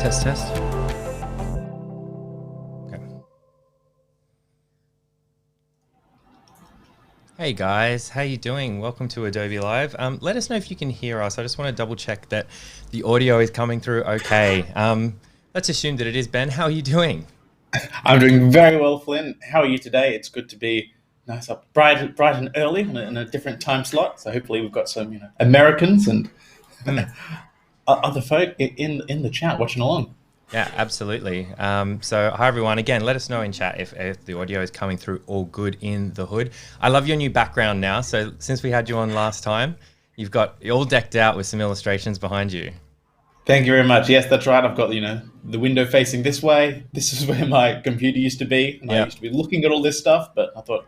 Test, test. Okay. Hey guys, how you doing? Welcome to Adobe Live. Let us know if you can hear us. I just want to double check that the audio is coming through okay. Let's assume that it is. Ben, how are you doing? I'm doing very well, Flynn. How are you today? It's good to be nice up bright and early in a different time slot. So hopefully we've got some Americans and Mm. other folk in the chat watching along. Yeah, absolutely. So hi everyone. Again, let us know in chat if the audio is coming through all good in the hood. I love your new background now. So since we had you on last time, you're all decked out with some illustrations behind you. Thank you very much. Yes, that's right. I've got the window facing this way. This is where my computer used to be, and I Yeah. used to be looking at all this stuff. But I thought,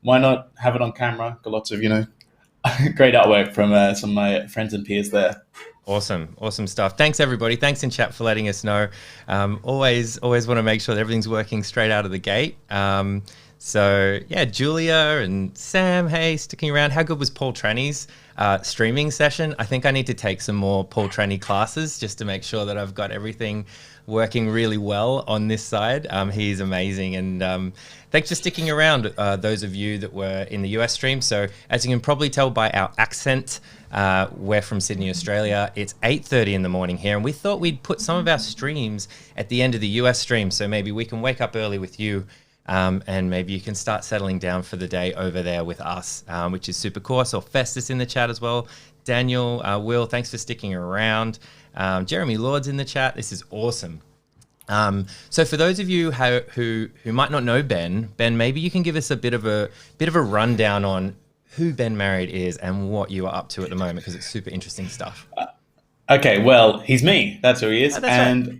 why not have it on camera? Got lots of great artwork from some of my friends and peers there. Awesome stuff. Thanks everybody. Thanks in chat for letting us know. Always want to make sure that everything's working straight out of the gate. So yeah, Julia and Sam, hey, sticking around. How good was Paul Tranny's streaming session? I think I need to take some more Paul Tranny classes just to make sure that I've got everything working really well on this side. He's amazing, and thanks for sticking around, those of you that were in the US stream. So as you can probably tell by our accent, we're from Sydney, Australia. It's 8:30 in the morning here, and we thought we'd put some of our streams at the end of the US stream, so maybe we can wake up early with you, and maybe you can start settling down for the day over there with us, which is super cool. I saw Festus in the chat as well. Daniel, Will, thanks for sticking around. Jeremy Lord's in the chat. This is awesome. So for those of you who might not know Ben, maybe you can give us a bit of a rundown on who Ben Marriott is and what you are up to at the moment, because it's super interesting stuff. Okay, well, he's me. That's who he is, That's right.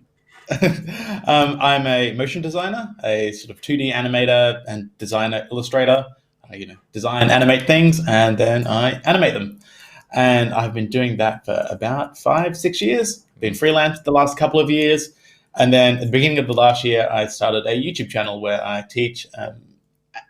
and I'm a motion designer, a sort of 2D animator and designer, illustrator. Design, animate things, and then I animate them. And I've been doing that for about 5, 6 years. I've been freelance the last couple of years, and then at the beginning of the last year, I started a YouTube channel where I teach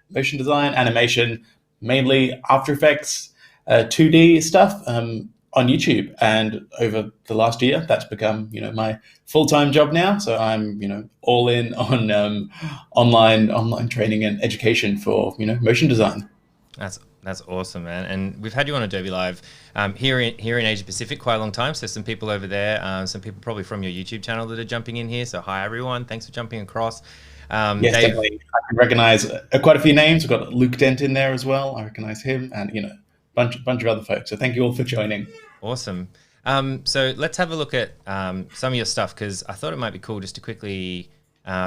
motion design, animation, mainly After Effects, 2D stuff on YouTube. And over the last year, that's become my full-time job now. So I'm all in on online training and education for motion design. That's awesome, man. And we've had you on Adobe Live here in Asia Pacific quite a long time. So some people over there, some people probably from your YouTube channel that are jumping in here. So hi everyone, thanks for jumping across. Yes, Dave, definitely. I can recognize quite a few names. We've got Luke Dent in there as well. I recognize him, and bunch of other folks. So thank you all for joining. awesome. So let's have a look at some of your stuff, because I thought it might be cool just to quickly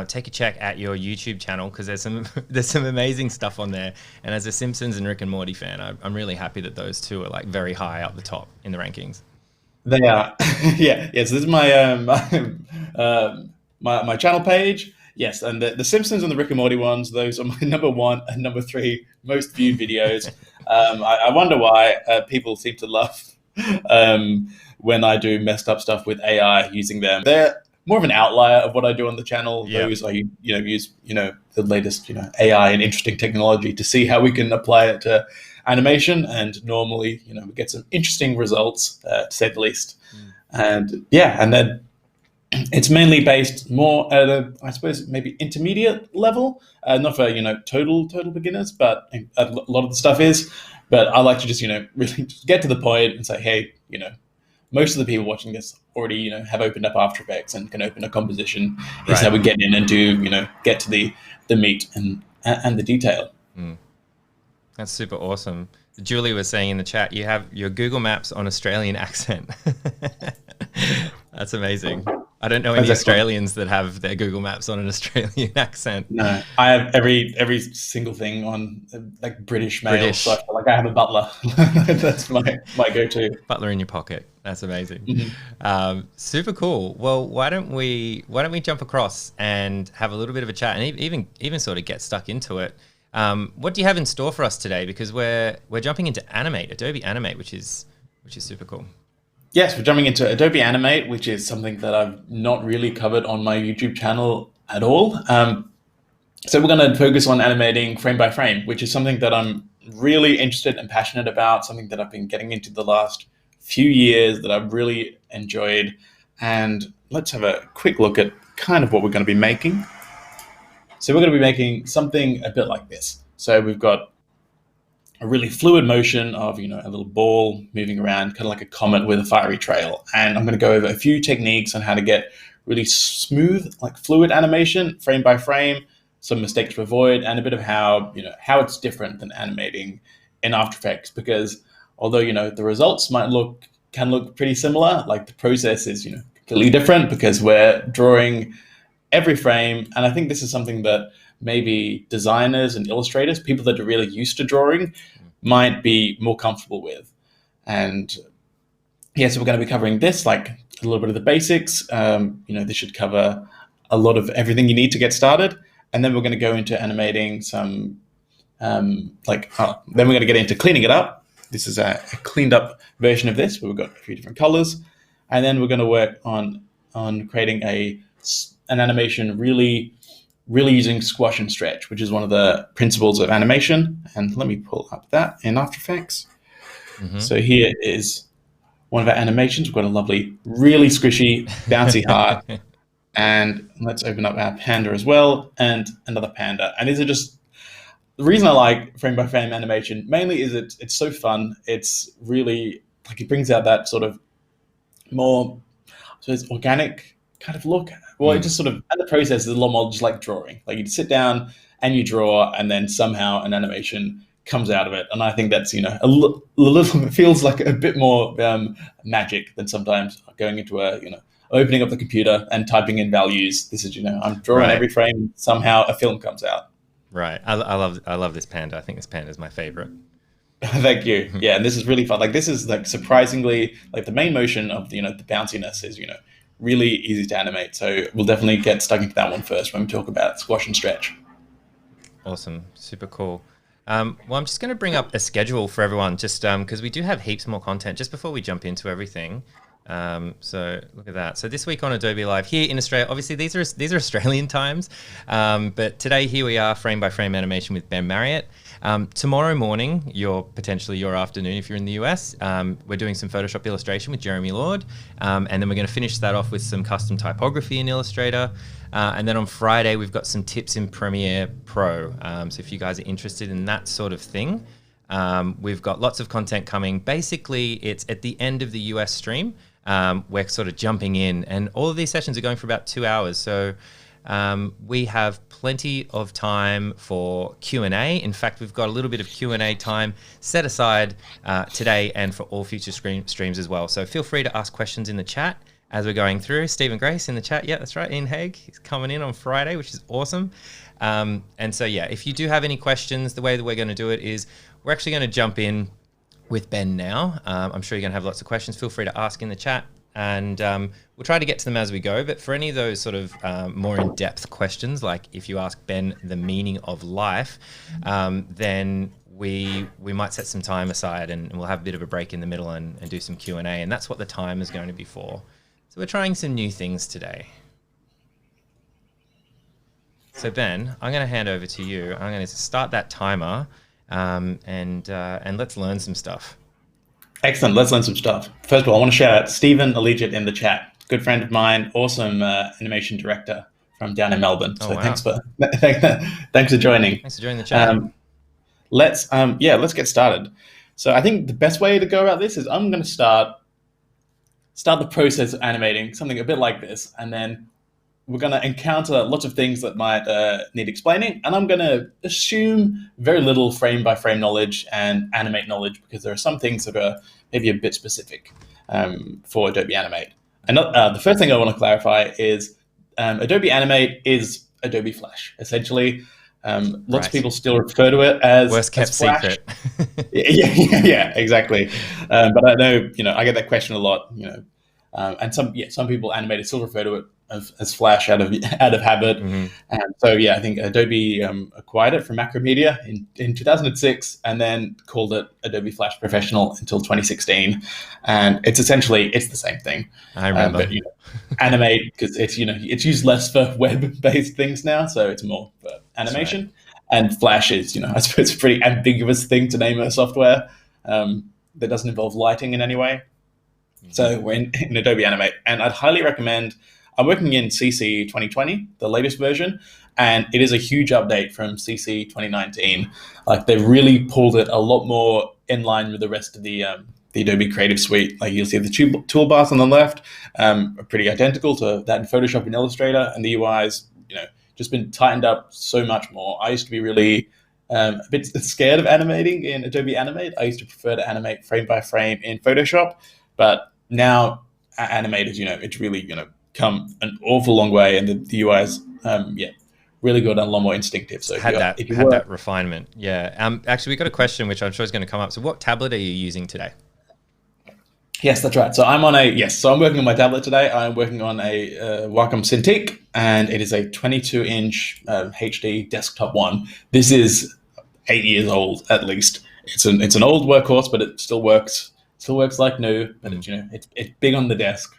take a check at your YouTube channel, because there's some amazing stuff on there. And as a Simpsons and Rick and Morty fan, I'm really happy that those two are like very high up the top in the rankings. They are, yeah. Yes, this is my my channel page. Yes, and the Simpsons and the Rick and Morty ones. Those are my number one and number three most viewed videos. I wonder why people seem to love when I do messed up stuff with AI using them. They're more of an outlier of what I do on the channel. Yeah. Those I use the latest AI and interesting technology to see how we can apply it to animation, and normally we get some interesting results, to say the least. And yeah, and then it's mainly based more at a, I suppose, maybe intermediate level, not for total beginners, but a lot of the stuff is. But I like to just really just get to the point and say, hey, most of the people watching this already have opened up After Effects and can open a composition. Here's how we get in and do get to the meat and the detail. That's super awesome. Julie was saying in the chat, you have your Google Maps on Australian accent. That's amazing. I don't know any Australians that have their Google Maps on an Australian accent. No, I have every single thing on like British mail. So I feel like I have a butler. That's my go-to. Butler in your pocket. That's amazing. Mm-hmm. Super cool. Well, why don't we jump across and have a little bit of a chat, and even sort of get stuck into it. What do you have in store for us today? Because we're jumping into Animate, Adobe Animate, which is super cool. Yes, we're jumping into Adobe Animate, which is something that I've not really covered on my YouTube channel at all. So we're going to focus on animating frame by frame, which is something that I'm really interested and passionate about, something that I've been getting into the last few years that I've really enjoyed. And let's have a quick look at kind of what we're going to be making. So we're going to be making something a bit like this. So we've got a really fluid motion of, a little ball moving around, kind of like a comet with a fiery trail. And I'm going to go over a few techniques on how to get really smooth, like fluid animation, frame by frame, some mistakes to avoid, and a bit of how it's different than animating in After Effects. Because although, the results can look pretty similar, like the process is, completely different because we're drawing every frame. And I think this is something that maybe designers and illustrators, people that are really used to drawing, might be more comfortable with. And yeah, so we're going to be covering this, like a little bit of the basics. This should cover a lot of everything you need to get started. And then we're going to go into animating some, then we're going to get into cleaning it up. This is a cleaned up version of this, where we've got a few different colors. And then we're going to work on creating an animation really using squash and stretch, which is one of the principles of animation. And let me pull up that in After Effects. Mm-hmm. So here is one of our animations. We've got a lovely, really squishy, bouncy heart. And let's open up our panda as well, and another panda. And these are just, the reason I like frame by frame animation mainly is it's so fun. It's really, like, it brings out that sort of more, so it's organic kind of look. Well, it just sort of, and the process is a lot more just like drawing. Like, you sit down and you draw, and then somehow an animation comes out of it. And I think that's, a little, it feels like a bit more magic than sometimes going into opening up the computer and typing in values. This is, I'm drawing every frame, somehow a film comes out. Right. I love this panda. I think this panda is my favorite. Thank you. Yeah, and this is really fun. Like, this is like surprisingly, like, the main motion of the bounciness is really easy to animate. So we'll definitely get stuck into that one first when we talk about squash and stretch. Awesome, super cool. Well, I'm just going to bring up a schedule for everyone, just because we do have heaps more content just before we jump into everything. So look at that. So this week on Adobe Live here in Australia, obviously these are Australian times, but today here we are, frame by frame animation with Ben Marriott. Tomorrow morning, potentially your afternoon if you're in the US, we're doing some Photoshop illustration with Jeremy Lord, and then we're going to finish that off with some custom typography in Illustrator. And then on Friday, we've got some tips in Premiere Pro. So if you guys are interested in that sort of thing, we've got lots of content coming. Basically, it's at the end of the US stream. We're sort of jumping in, and all of these sessions are going for about 2 hours. So we have plenty of time for Q&A. In fact, we've got a little bit of Q&A time set aside today and for all future streams as well. So feel free to ask questions in the chat as we're going through. Stephen Grace in the chat. Yeah, that's right. Ian Haig, he's coming in on Friday, which is awesome. And so, yeah, if you do have any questions, the way that we're going to do it is we're actually going to jump in with Ben now. I'm sure you're going to have lots of questions. Feel free to ask in the chat, and we'll try to get to them as we go. But for any of those sort of more in-depth questions, like if you ask Ben the meaning of life, then we might set some time aside, and we'll have a bit of a break in the middle and do some Q&A, and that's what the time is going to be for. So we're trying some new things today. So Ben, I'm going to hand over to you. I'm going to start that timer, and let's learn some stuff. Excellent. Let's learn some stuff. First of all, I want to shout out Stephen Allegiant in the chat. Good friend of mine, awesome animation director from down in Melbourne. So wow. thanks for joining. Thanks for joining the chat. Let's get started. So I think the best way to go about this is I'm going to start the process of animating something a bit like this, and then we're going to encounter lots of things that might need explaining, and I'm going to assume very little frame-by-frame knowledge and animate knowledge, because there are some things that are maybe a bit specific for Adobe Animate. And the first thing I want to clarify is Adobe Animate is Adobe Flash, essentially. Lots of people still refer to it as worst-kept secret. yeah, exactly. But I know, I get that question a lot, and some people animators still refer to it as Flash out of habit. Mm-hmm. And so, yeah, I think Adobe acquired it from Macromedia in 2006, and then called it Adobe Flash Professional until 2016. And it's the same thing. I remember. But, Animate, because it's used less for web-based things now, so it's more for animation. Right. And Flash is, I suppose, a pretty ambiguous thing to name a software that doesn't involve lighting in any way. Mm-hmm. So we're in Adobe Animate, and I'd highly recommend I'm working in CC 2020, the latest version, and it is a huge update from CC 2019. Like they've really pulled it a lot more in line with the rest of the Adobe Creative Suite. Like you'll see the toolbars on the left are pretty identical to that in Photoshop and Illustrator, and the UI's just been tightened up so much more. I used to be really a bit scared of animating in Adobe Animate. I used to prefer to animate frame by frame in Photoshop, but now Animate is it's really come an awful long way, and the UI is really good and a lot more instinctive. So had that refinement. Yeah. Actually, we got a question which I'm sure is going to come up. So, what tablet are you using today? Yes, that's right. So I'm working on my tablet today. I'm working on a Wacom Cintiq, and it is a 22-inch HD desktop one. This is 8 years old at least. It's an old workhorse, but it still works. Still works like new. But it's big on the desk.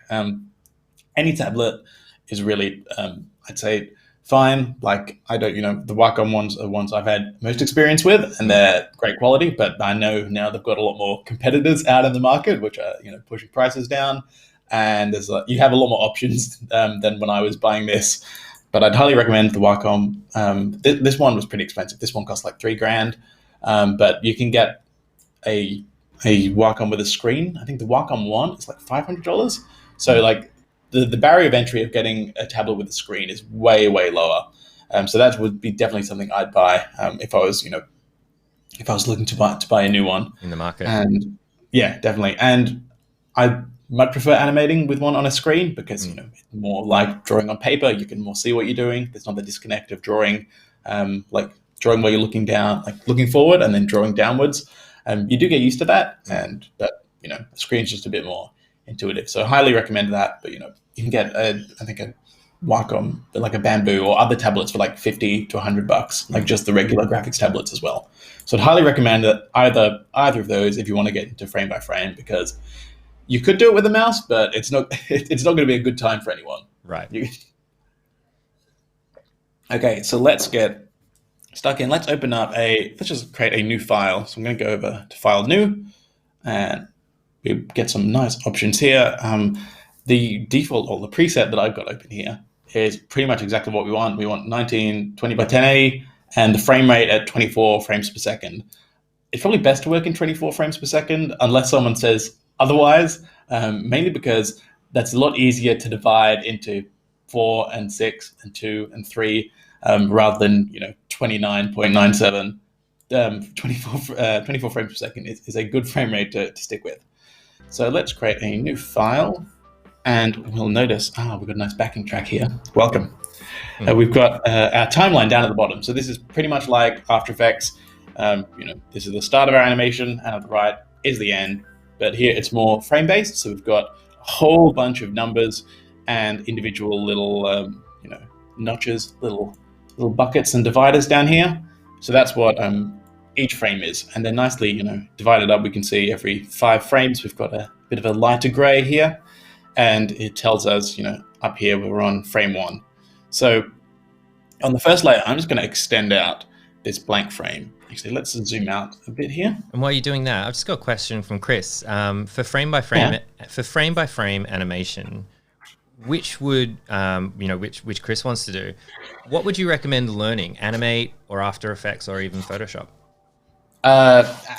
Any tablet is really I'd say fine. Like I don't the Wacom ones are ones I've had most experience with, and they're great quality. But I know now they've got a lot more competitors out in the market, which are pushing prices down, and you have a lot more options than when I was buying this. But I'd highly recommend the Wacom. This one was pretty expensive. This one cost like $3,000, but you can get a Wacom with a screen. I think the Wacom One is like $500. So like the barrier of entry of getting a tablet with a screen is way, way lower. So that would be definitely something I'd buy if I was looking to buy a new one in the market. And yeah, definitely. And I much prefer animating with one on a screen because it's more like drawing on paper. You can more see what you're doing. There's not the disconnect of drawing, like drawing where you're looking down, like looking forward and then drawing downwards. You do get used to that, but the screen's just a bit more intuitive. So I highly recommend that. But you can get a Wacom, like a Bamboo or other tablets for like $50 to $100, like just the regular graphics tablets as well. So I'd highly recommend that either of those if you want to get into frame by frame, because you could do it with a mouse, but it's not going to be a good time for anyone. Right. Okay, so let's get stuck in. Let's just create a new file. So I'm going to go over to File New, and we get some nice options here. The default or the preset that I've got open here is pretty much exactly what we want. We want 1920 by 1080 and the frame rate at 24 frames per second. It's probably best to work in 24 frames per second unless someone says otherwise, mainly because that's a lot easier to divide into 4 and 6 and 2 and 3 rather than 29.97. 24 frames per second is a good frame rate to stick with. So let's create a new file, and we'll notice, we've got a nice backing track here. Welcome. We've got our timeline down at the bottom. So this is pretty much like After Effects. This is the start of our animation, and at the right is the end. But here it's more frame-based. So we've got a whole bunch of numbers and individual little, notches, little buckets and dividers down here. So that's what each frame is. And then nicely, divided up, we can see every 5 frames, we've got a bit of a lighter gray here. And it tells us, up here, we're on frame 1. So on the first layer, I'm just going to extend out this blank frame. Actually, let's zoom out a bit here. And while you're doing that, I've just got a question from Chris. For frame by frame animation, which would which Chris wants to do, what would you recommend learning? Animate or After Effects or even Photoshop?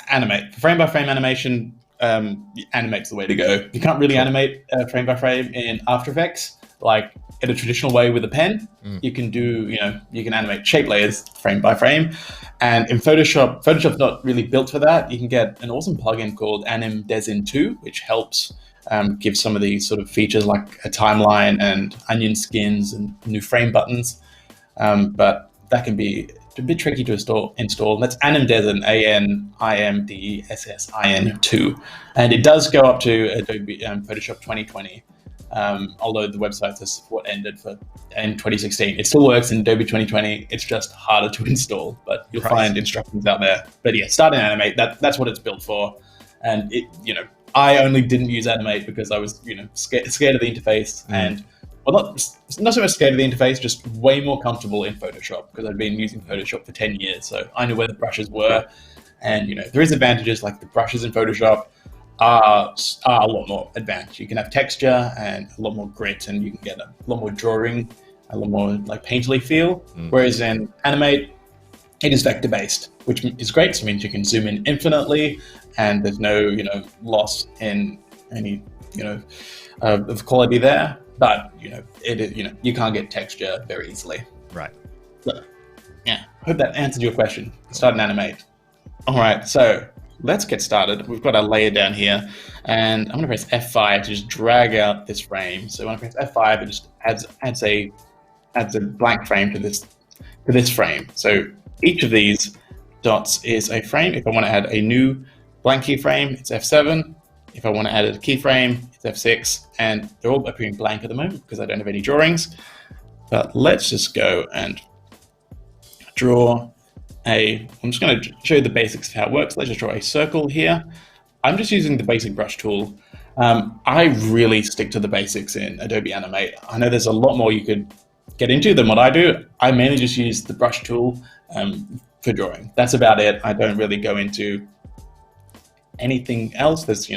Animate. For frame by frame animation, Animate's the way to go. You can't really animate frame by frame in After Effects like in a traditional way with a pen. You can do, you can animate shape layers frame by frame. And in Photoshop's not really built for that. You can get an awesome plugin called Animating 2, which helps give some of these sort of features like a timeline and onion skins and new frame buttons. But that can be a bit tricky to install. That's Animating, ANIMDESSIN 2. And it does go up to Adobe Photoshop 2020. Although the website says support ended in 2016. It still works in Adobe 2020. It's just harder to install, but you'll find instructions out there. But yeah, start and Animate. That's what it's built for. And I only didn't use Animate because I was, scared of the interface and not so much scared of the interface, just way more comfortable in Photoshop because I'd been using Photoshop for 10 years. So I knew where the brushes were. And, there is advantages like the brushes in Photoshop are a lot more advanced. You can have texture and a lot more grit, and you can get a lot more drawing, a lot more like painterly feel. Whereas in Animate, it is vector based, which is great. So it means you can zoom in infinitely, and there's no loss in any of quality there. But you can't get texture very easily. Right. So yeah, hope that answered your question. Start and Animate. All right, so let's get started. We've got our layer down here, and I'm going to press F5 to just drag out this frame. So when I press F5, it just adds a blank frame to this frame. So each of these dots is a frame. If I want to add a new blank keyframe, it's F7. If I want to add a keyframe, it's F6. And they're all appearing blank at the moment because I don't have any drawings. But let's just go and draw I'm just going to show you the basics of how it works. Let's just draw a circle here. I'm just using the basic brush tool. I really stick to the basics in Adobe Animate. I know there's a lot more you could get into than what I do. I mainly just use the brush tool for drawing. That's about it. I don't really go into anything else. There's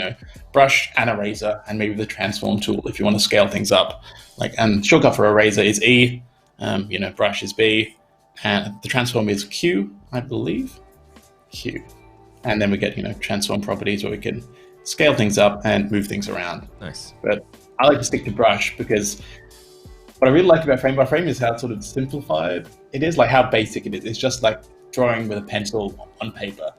brush and eraser, and maybe the transform tool if you want to scale things up. And shortcut for eraser is E. Brush is B. And the transform is Q, I believe. Q. And then we get, transform properties where we can scale things up and move things around. Nice. But I like to stick to brush because what I really like about frame by frame is how sort of simplified it is, like how basic it is. It's just like drawing with a pencil on paper.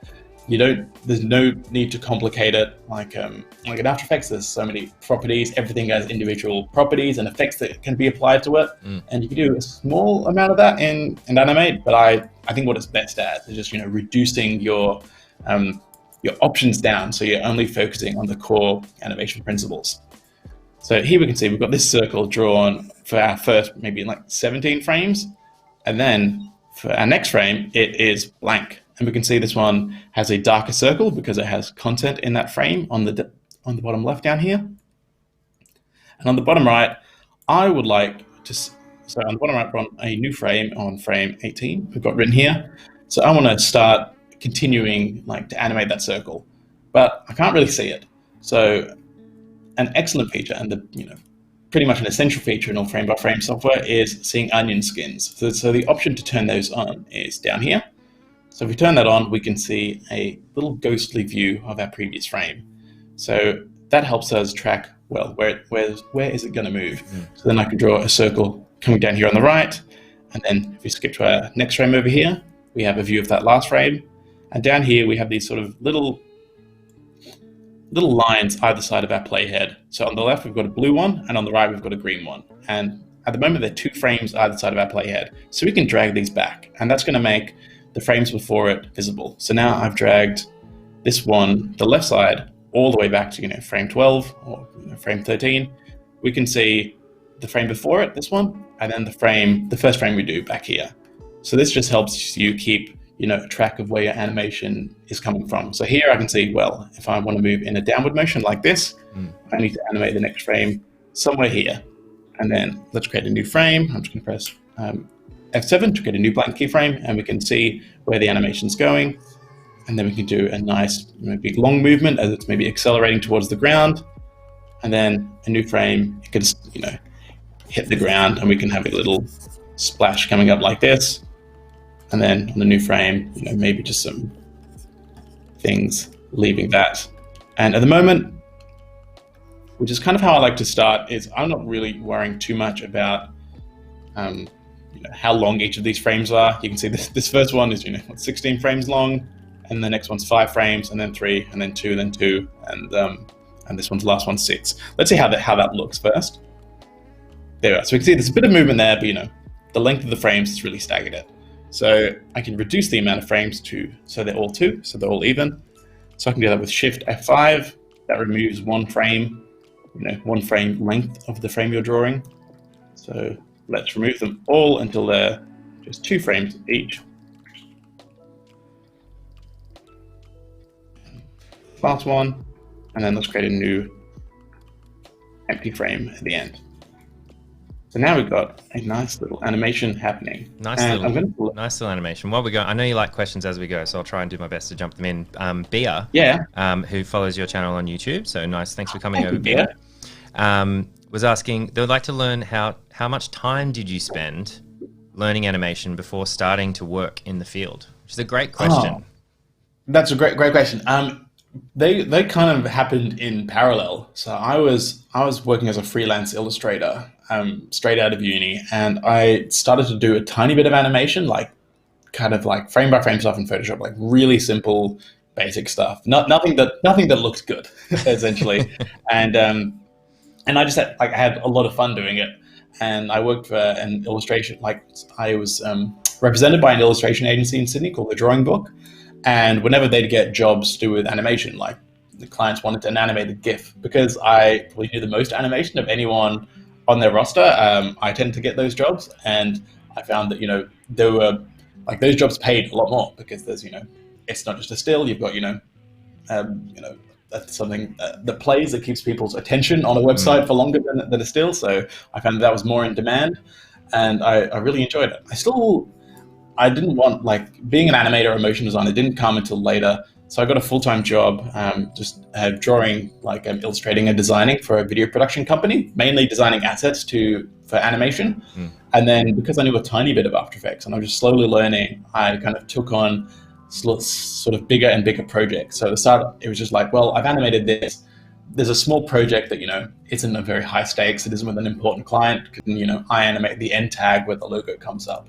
There's no need to complicate it. Like in After Effects, there's so many properties. Everything has individual properties and effects that can be applied to it. And you can do a small amount of that in Animate, but I think what it's best at is just reducing your options down, so you're only focusing on the core animation principles. So here we can see we've got this circle drawn for our first maybe 17 frames, and then for our next frame it is blank. And we can see this one has a darker circle because it has content in that frame on the bottom left down here. And on the bottom right, I would like to, so on the bottom right, we're on a new frame on frame 18, we've got written here. So I want to start continuing to animate that circle, but I can't really see it. So an excellent feature, and pretty much an essential feature in all frame by frame software, is seeing onion skins. So the option to turn those on is down here. So if we turn that on, we can see a little ghostly view of our previous frame. So that helps us track, well, where is it going to move? So then I can draw a circle coming down here on the right. And then if we skip to our next frame over here, we have a view of that last frame. And down here, we have these sort of little lines either side of our playhead. So on the left, we've got a blue one, and on the right, we've got a green one. And at the moment, there are 2 frames either side of our playhead. So we can drag these back, and that's going to make the frames before it visible. So now I've dragged this one, the left side, all the way back to frame 12 or frame 13. We can see the frame before it, this one, and then the first frame we do back here. So this just helps you keep track of where your animation is coming from. So here I can see, well, if I want to move in a downward motion like this, I need to animate the next frame somewhere here. And then let's create a new frame. I'm just going to press F7 to get a new blank keyframe, and we can see where the animation's going. And then we can do a nice big long movement as it's maybe accelerating towards the ground. And then a new frame, it can hit the ground, and we can have a little splash coming up like this. And then on the new frame, maybe just some things leaving that. And at the moment, which is kind of how I like to start, is I'm not really worrying too much about how long each of these frames are. You can see this first one is 16 frames long, and the next one's 5 frames, and then 3, and then 2, and then 2, and this one's the last one's 6. Let's see how that looks first. There we are. So we can see there's a bit of movement there, but the length of the frames has really staggered it. So I can reduce the amount of frames so they're all 2, so they're all even. So I can do that with Shift F5. That removes 1 frame, 1 frame length of the frame you're drawing. So let's remove them all until they're just 2 frames each. Last one, and then let's create a new empty frame at the end. So now we've got a nice little animation happening. Nice and little, I'm going to nice little animation. While we go, I know you like questions as we go, so I'll try and do my best to jump them in. Bia, who follows your channel on YouTube, so nice. Thanks for coming over, Bia. Was asking, they would like to learn how much time did you spend learning animation before starting to work in the field? Which is a great question. Oh, that's a great question. They kind of happened in parallel. So I was working as a freelance illustrator straight out of uni, and I started to do a tiny bit of animation, like kind of like frame by frame stuff in Photoshop, like really simple, basic stuff. Nothing that looked good, essentially. And I just had I had a lot of fun doing it. And I worked for an illustration, like I was represented by an illustration agency in Sydney called The Drawing Book. And whenever they'd get jobs to do with animation, like the clients wanted an animated GIF, because I probably do the most animation of anyone on their roster. I tend to get those jobs, and I found that there were like those jobs paid a lot more because there's it's not just a still. You've got that's something that plays, that keeps people's attention on a website for longer than a still. So I found that was more in demand, and I really enjoyed it. I didn't want, like, being an animator or motion designer didn't come until later. So I got a full-time job just drawing, like illustrating and designing for a video production company, mainly designing assets for animation. And then because I knew a tiny bit of After Effects and I was just slowly learning, I kind of took on sort of bigger and bigger projects. So at the start, it was just like, well, I've animated this. There's a small project that, isn't a very high stakes. It isn't with an important client. I animate the end tag where the logo comes up.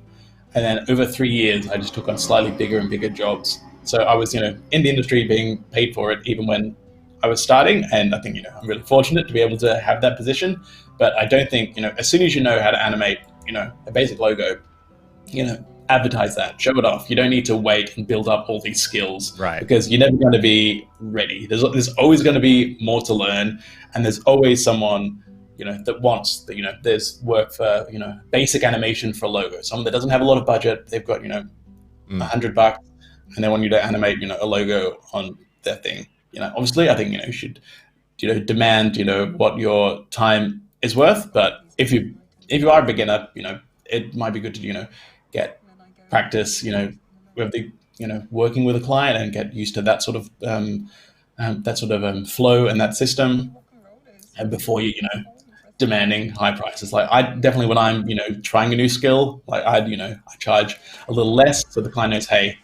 And then over 3 years, I just took on slightly bigger and bigger jobs. So I was, in the industry being paid for it even when I was starting. And I think, I'm really fortunate to be able to have that position. But I don't think, as soon as you know how to animate, a basic logo, advertise that, show it off. You don't need to wait and build up all these skills, right? Because you're never going to be ready. There's always going to be more to learn. And there's always someone that wants that, there's work for, basic animation for a logo. Someone that doesn't have a lot of budget, they've got, $100 and they want you to animate, a logo on their thing. Obviously I think, you should, demand, what your time is worth. But if you are a beginner, it might be good to, get practice, with the, working with a client and get used to that sort of, flow and that system. And before you, demanding high prices. Like I definitely, when I'm, trying a new skill, like I charge a little less so the client knows, hey,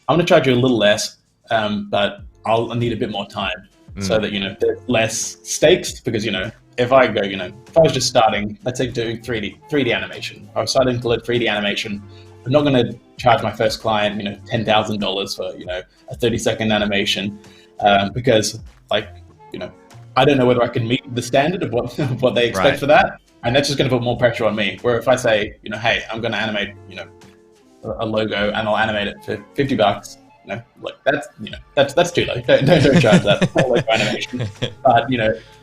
I'm going to charge you a little less, but I'll need a bit more time so that, there's less stakes because, if I go, if I was just starting, let's say doing 3D animation, I was starting to learn 3D animation, I'm not going to charge my first client, $10,000 for, a 30-second animation because like, I don't know whether I can meet the standard of what they expect for that. And that's just going to put more pressure on me. Where if I say, hey, I'm going to animate, a logo and I'll animate it for $50, like that's too low. Don't charge that logo animation. But,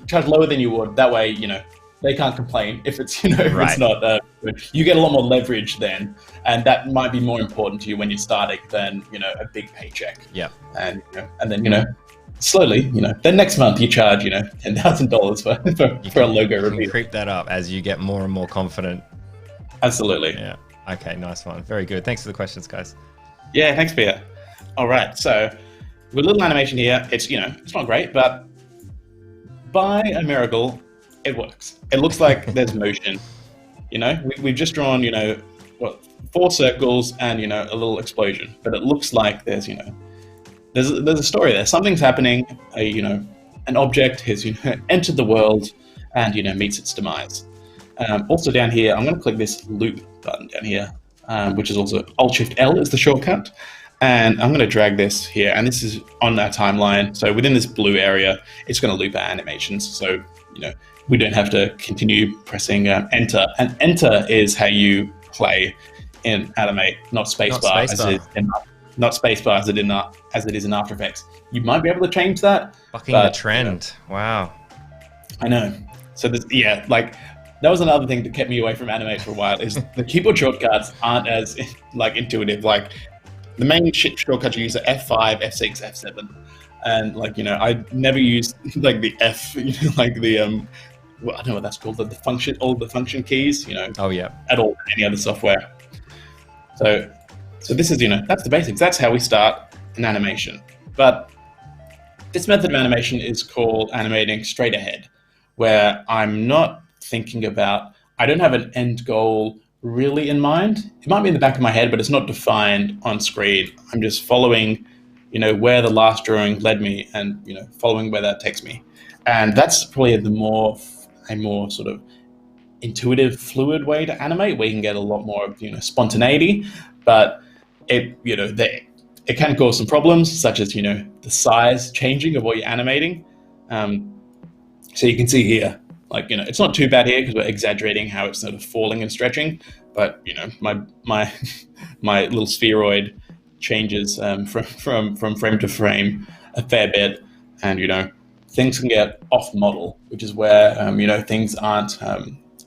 charge lower than you would. That way, they can't complain if it's, if it's not you get a lot more leverage then. And that might be more important to you when you're starting than, a big paycheck. Yeah. And then, slowly, then next month you charge, $10,000 for a logo review. You creep that up as you get more and more confident. Absolutely. Yeah. Okay, nice one. Very good. Thanks for the questions, guys. Yeah, thanks, Peter. All right, so with a little animation here, it's it's not great, but by a miracle, it works. It looks like there's motion. We've just drawn, 4 circles and a little explosion, but it looks like there's there's a story there. Something's happening. An object has entered the world and meets its demise. Also down here, I'm going to click this loop button down here, which is also Alt-Shift-L is the shortcut. And I'm going to drag this here, and this is on our timeline. So within this blue area, it's going to loop our animations. So we don't have to continue pressing Enter. And Enter is how you play in Animate, not spacebar not spacebar as it is in After Effects. You might be able to change that. Bucking the trend. Wow. I know. So that was another thing that kept me away from Animate for a while. Is the keyboard shortcuts aren't as intuitive. Like the main shortcuts you use are F5, F6, F7, and I never use the F, well, I don't know what that's called, the function, all the function keys, Oh yeah. at all in any other software. So this is, that's the basics. That's how we start an animation. But this method of animation is called animating straight ahead, where I'm not thinking about, I don't have an end goal really in mind. It might be in the back of my head, but it's not defined on screen. I'm just following, where the last drawing led me and, following where that takes me. And that's probably a more sort of intuitive, fluid way to animate, where you can get a lot more, spontaneity, but it can cause some problems, such as, the size changing of what you're animating. So you can see here, like, it's not too bad here because we're exaggerating how it's sort of falling and stretching, but, my my little spheroid changes from frame to frame a fair bit, and, things can get off model, which is where, things aren't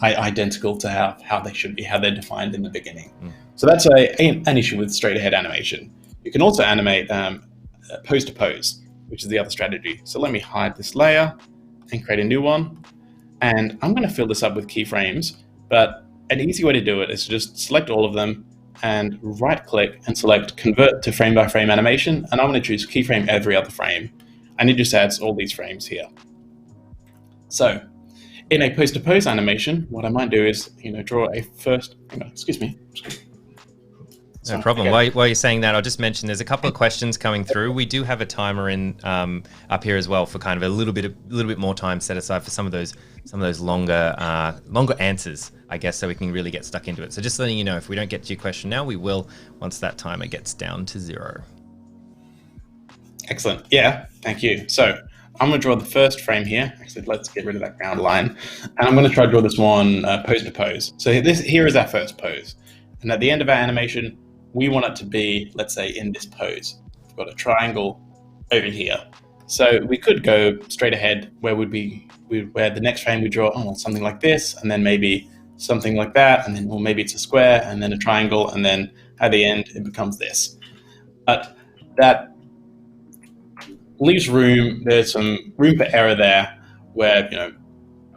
identical to how they should be, how they're defined in the beginning. So that's an issue with straight ahead animation. You can also animate pose to pose, which is the other strategy. So let me hide this layer and create a new one. And I'm going to fill this up with keyframes, but an easy way to do it is to just select all of them and right click and select convert to frame by frame animation. And I'm going to choose keyframe every other frame. And it just adds all these frames here. So in a pose to pose animation, what I might do is, draw a first, excuse me. No problem. While you're saying that, I'll just mention there's a couple of questions coming through. We do have a timer in up here as well for kind of a little bit more time set aside for some of those longer answers, I guess, so we can really get stuck into it. So just letting you know, if we don't get to your question now, we will once that timer gets down to 0. Excellent. Yeah, thank you. So I'm going to draw the first frame here. Actually, let's get rid of that ground line. And I'm going to try to draw this one pose to pose. So here is our first pose. And at the end of our animation, we want it to be, let's say, in this pose. We've got a triangle over here. So we could go straight ahead where the next frame we draw something like this, and then maybe something like that, and then maybe it's a square, and then a triangle, and then at the end it becomes this. But that leaves room. There's some room for error there, where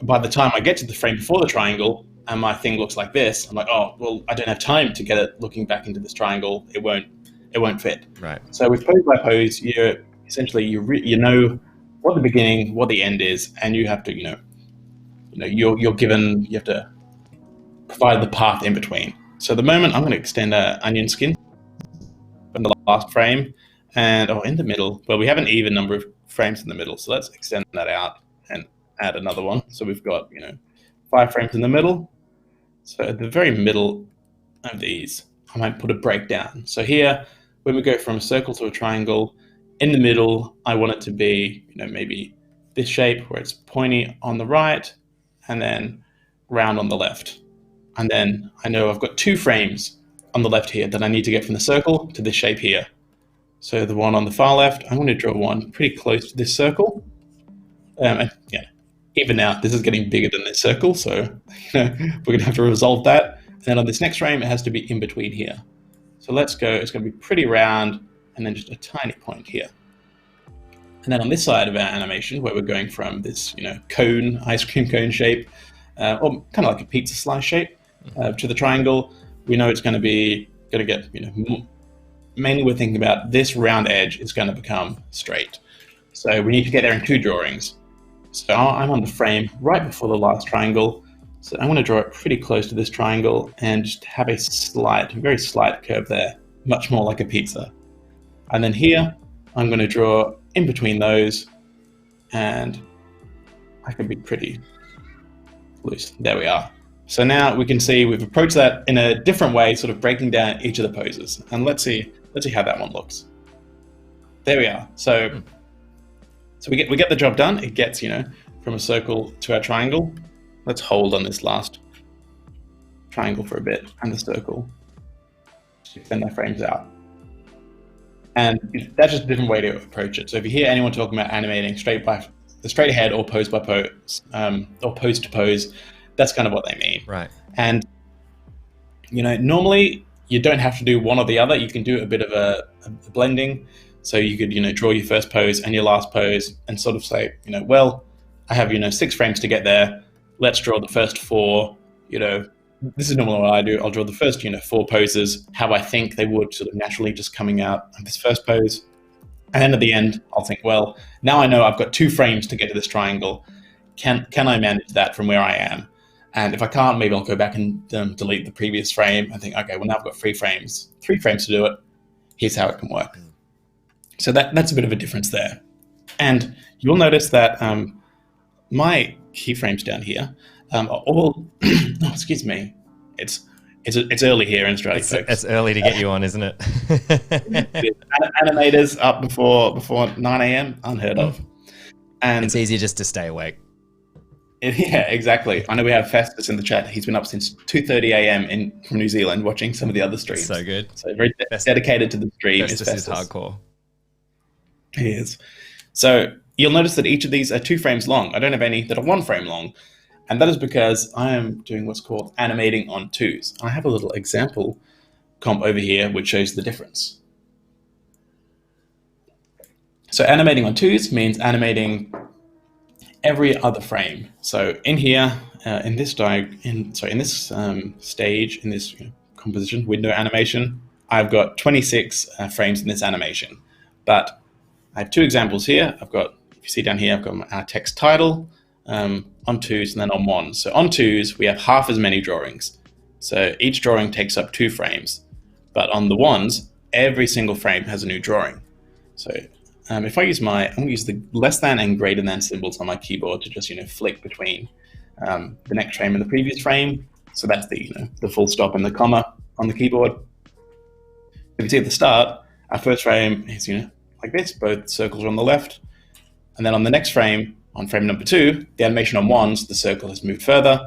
by the time I get to the frame before the triangle and my thing looks like this, I'm like, oh well, I don't have time to get it looking back into this triangle. It won't fit. Right. So with pose by pose, you're essentially you know what the beginning, what the end is, and you have to you have to provide the path in between. So at the moment, I'm going to extend an onion skin from the last frame. And in the middle, well, we have an even number of frames in the middle, so let's extend that out and add another one. So we've got 5 frames in the middle. So at the very middle of these, I might put a breakdown. So here, when we go from a circle to a triangle, in the middle, I want it to be maybe this shape where it's pointy on the right and then round on the left. And then I know I've got 2 frames on the left here that I need to get from the circle to this shape here. So the one on the far left, I'm going to draw one pretty close to this circle. Even now, this is getting bigger than this circle, so we're going to have to resolve that. And then on this next frame, it has to be in between here. So let's go, it's going to be pretty round, and then just a tiny point here. And then on this side of our animation, where we're going from this cone, ice cream cone shape, or kind of like a pizza slice shape, to the triangle, we know it's going to get mainly we're thinking about this round edge is going to become straight. So we need to get there in 2 drawings. So I'm on the frame right before the last triangle. So I'm going to draw it pretty close to this triangle and just have a very slight curve there, much more like a pizza. And then here, I'm going to draw in between those, and I can be pretty loose. There we are. So now we can see we've approached that in a different way, sort of breaking down each of the poses. And let's see how that one looks. There we are. So we get the job done. It gets, from a circle to our triangle. Let's hold on this last triangle for a bit and the circle. Extend our frames out. And that's just a different way to approach it. So if you hear anyone talking about animating straight ahead or pose by pose, or pose to pose, that's kind of what they mean. Right. And, normally you don't have to do one or the other. You can do a bit of a blending. So you could, draw your first pose and your last pose and sort of say, well, I have, 6 frames to get there. let's draw the first four, this is normally what I do. I'll draw the first, four poses, how I think they would sort of naturally just coming out of this first pose. And then at the end, I'll think, well, now I know I've got 2 frames to get to this triangle. Can I manage that from where I am? And if I can't, maybe I'll go back and delete the previous frame and think, okay, well, now I've got 3 frames to do it. Here's how it can work. So that's a bit of a difference there. And you'll notice that my keyframes down here are all, oh, excuse me, it's early here in Australia, folks. It's early to get you on, isn't it? Animators up before 9 a.m, unheard of. And it's easier just to stay awake. Yeah, exactly. I know we have Festus in the chat. He's been up since 2:30 a.m. from New Zealand watching some of the other streams. So good. So very dedicated to the stream. Festus is hardcore. He is. So you'll notice that each of these are 2 frames long. I don't have any that are 1 frame long. And that is because I am doing what's called animating on 2s. I have a little example comp over here which shows the difference. So animating on 2s means animating every other frame. So in here, in this stage, in this composition window animation, I've got 26 frames in this animation. But I have 2 examples here. If you see down here, I've got our text title on 2s and then on 1s. So on 2s, we have half as many drawings. So each drawing takes up 2 frames. But on the 1s, every single frame has a new drawing. So if I use I'm going to use the less than and greater than symbols on my keyboard to just flick between the next frame and the previous frame. So that's the full stop and the comma on the keyboard. If you see at the start, our first frame is like this. Both circles are on the left, and then on the next frame, on frame number 2, the animation on 1s, the circle has moved further,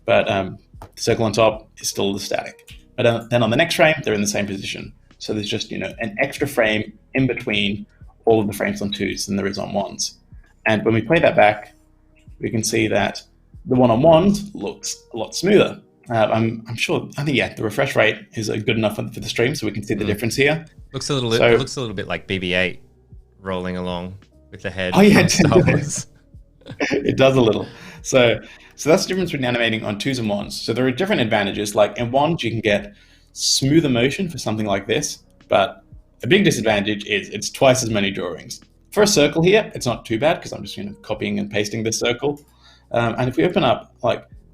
but the circle on top is still static. But then on the next frame, they're in the same position. So there's just an extra frame in between all of the frames on 2s than there is on 1s. And when we play that back, we can see that the one on 1s looks a lot smoother. I think the refresh rate is good enough for the stream, so we can see the difference here. It looks a little bit like BB-8 rolling along with the head. Oh yeah, it does a little. So that's the difference between animating on 2s and 1s. So there are different advantages. Like in 1s, you can get smoother motion for something like this, but a big disadvantage is it's twice as many drawings. For a circle here, it's not too bad because I'm just copying and pasting this circle. And if we open up,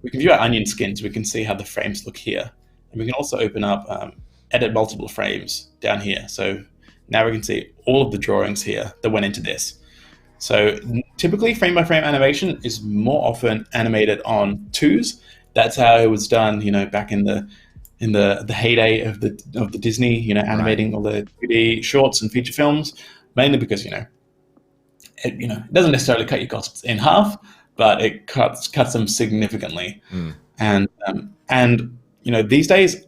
we can view our onion skins, we can see how the frames look here. And we can also open up edit multiple frames down here. So now we can see all of the drawings here that went into this. So typically frame by frame animation is more often animated on 2s. That's how it was done, back in the heyday of the Disney, animating all the 2D shorts and feature films, mainly because it doesn't necessarily cut your costs in half, but it cuts them significantly. And these days,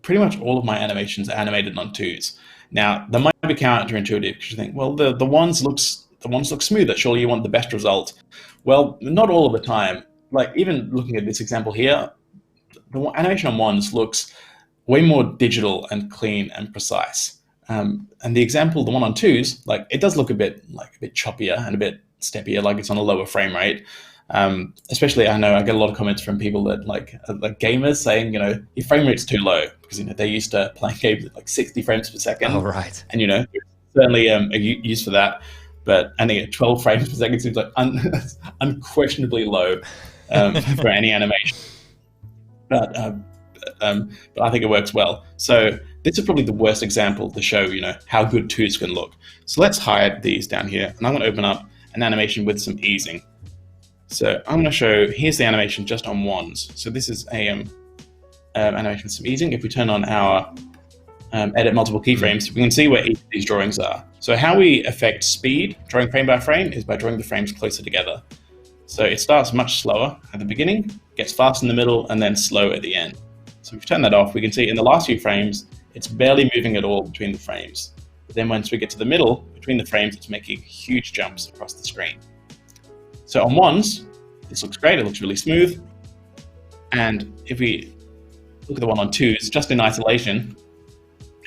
pretty much all of my animations are animated on 2s. Now that might be counterintuitive because you think, well, the ones look smoother. Surely you want the best result. Well, not all of the time. Like even looking at this example here, the animation on 1s looks way more digital and clean and precise. And the example, the one on 2s, it does look a bit choppier and a bit steppier, like it's on a lower frame rate. Especially, I know I get a lot of comments from people that like gamers saying, your frame rate's too low because they're used to playing games at 60 frames per second. Oh, right. And certainly a use for that. But I think 12 frames per second seems like unquestionably low for any animation. But I think it works well. So this is probably the worst example to show, how good 2s can look. So let's hide these down here, and I'm going to open up an animation with some easing. So I'm going to show, here's the animation just on 1s. So this is a animation with some easing. If we turn on our edit multiple keyframes, we can see where each of these drawings are. So how we affect speed, drawing frame by frame, is by drawing the frames closer together. So it starts much slower at the beginning, gets fast in the middle, and then slow at the end. So if we turn that off, we can see in the last few frames, it's barely moving at all between the frames. But then once we get to the middle, between the frames, it's making huge jumps across the screen. So on 1s, this looks great, it looks really smooth. And if we look at the one on 2s, just in isolation,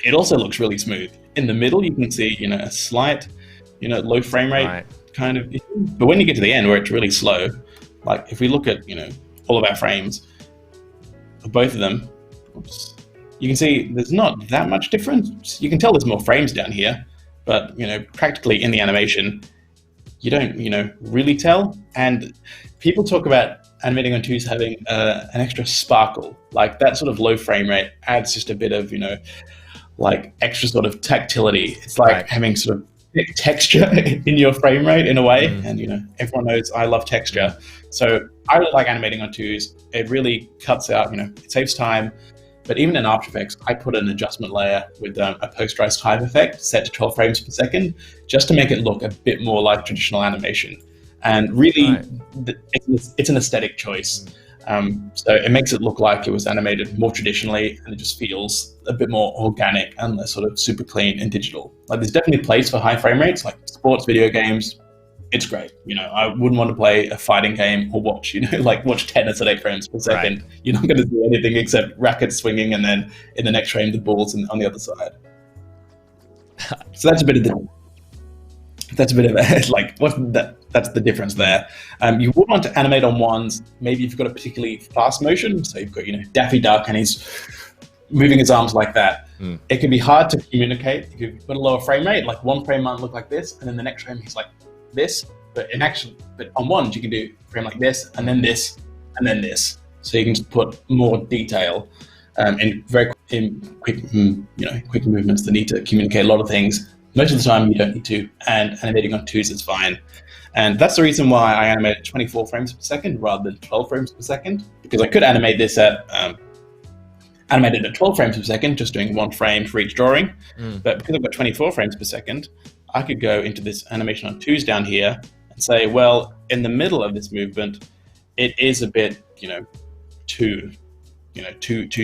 it also looks really smooth. In the middle, you can see, a slight, low frame rate kind of issue. But when you get to the end where it's really slow, Like if we look at, all of our frames, of both of them, you can see there's not that much difference. You can tell there's more frames down here, but practically in the animation, you don't really tell. And people talk about animating on twos having an extra sparkle, like that sort of low frame rate adds just a bit of like extra sort of tactility. It's like having sort of texture in your frame rate in a way. And everyone knows I love texture, so I really like animating on twos. It really cuts out, it saves time. But even in After Effects, I put an adjustment layer with a posterized time effect set to 12 frames per second, just to make it look a bit more like traditional animation. And really, it's an aesthetic choice. So it makes it look like it was animated more traditionally, and it just feels a bit more organic and less sort of super clean and digital. Like there's definitely a place for high frame rates, like sports video games. It's great. I wouldn't want to play a fighting game or watch, watch tennis at 8 frames per second. Right. You're not going to do anything except rackets swinging, and then in the next frame, the ball's on the other side. So that's a bit of that's the difference there. You would want to animate on ones. Maybe you've got a particularly fast motion. So you've got, Daffy Duck and he's moving his arms like that. It can be hard to communicate if you've got a lower frame rate. Like one frame might look like this, and then the next frame he's like this. But on ones you can do a frame like this, and then this, and then this. So you can just put more detail in quick movements that need to communicate a lot of things. Most of the time you don't need to, and animating on twos is fine. And that's the reason why I animate at 24 frames per second rather than 12 frames per second, because I could animate this animated at 12 frames per second, just doing one frame for each drawing. But because I've got 24 frames per second, I could go into this animation on twos down here and say, well, in the middle of this movement, it is a bit, too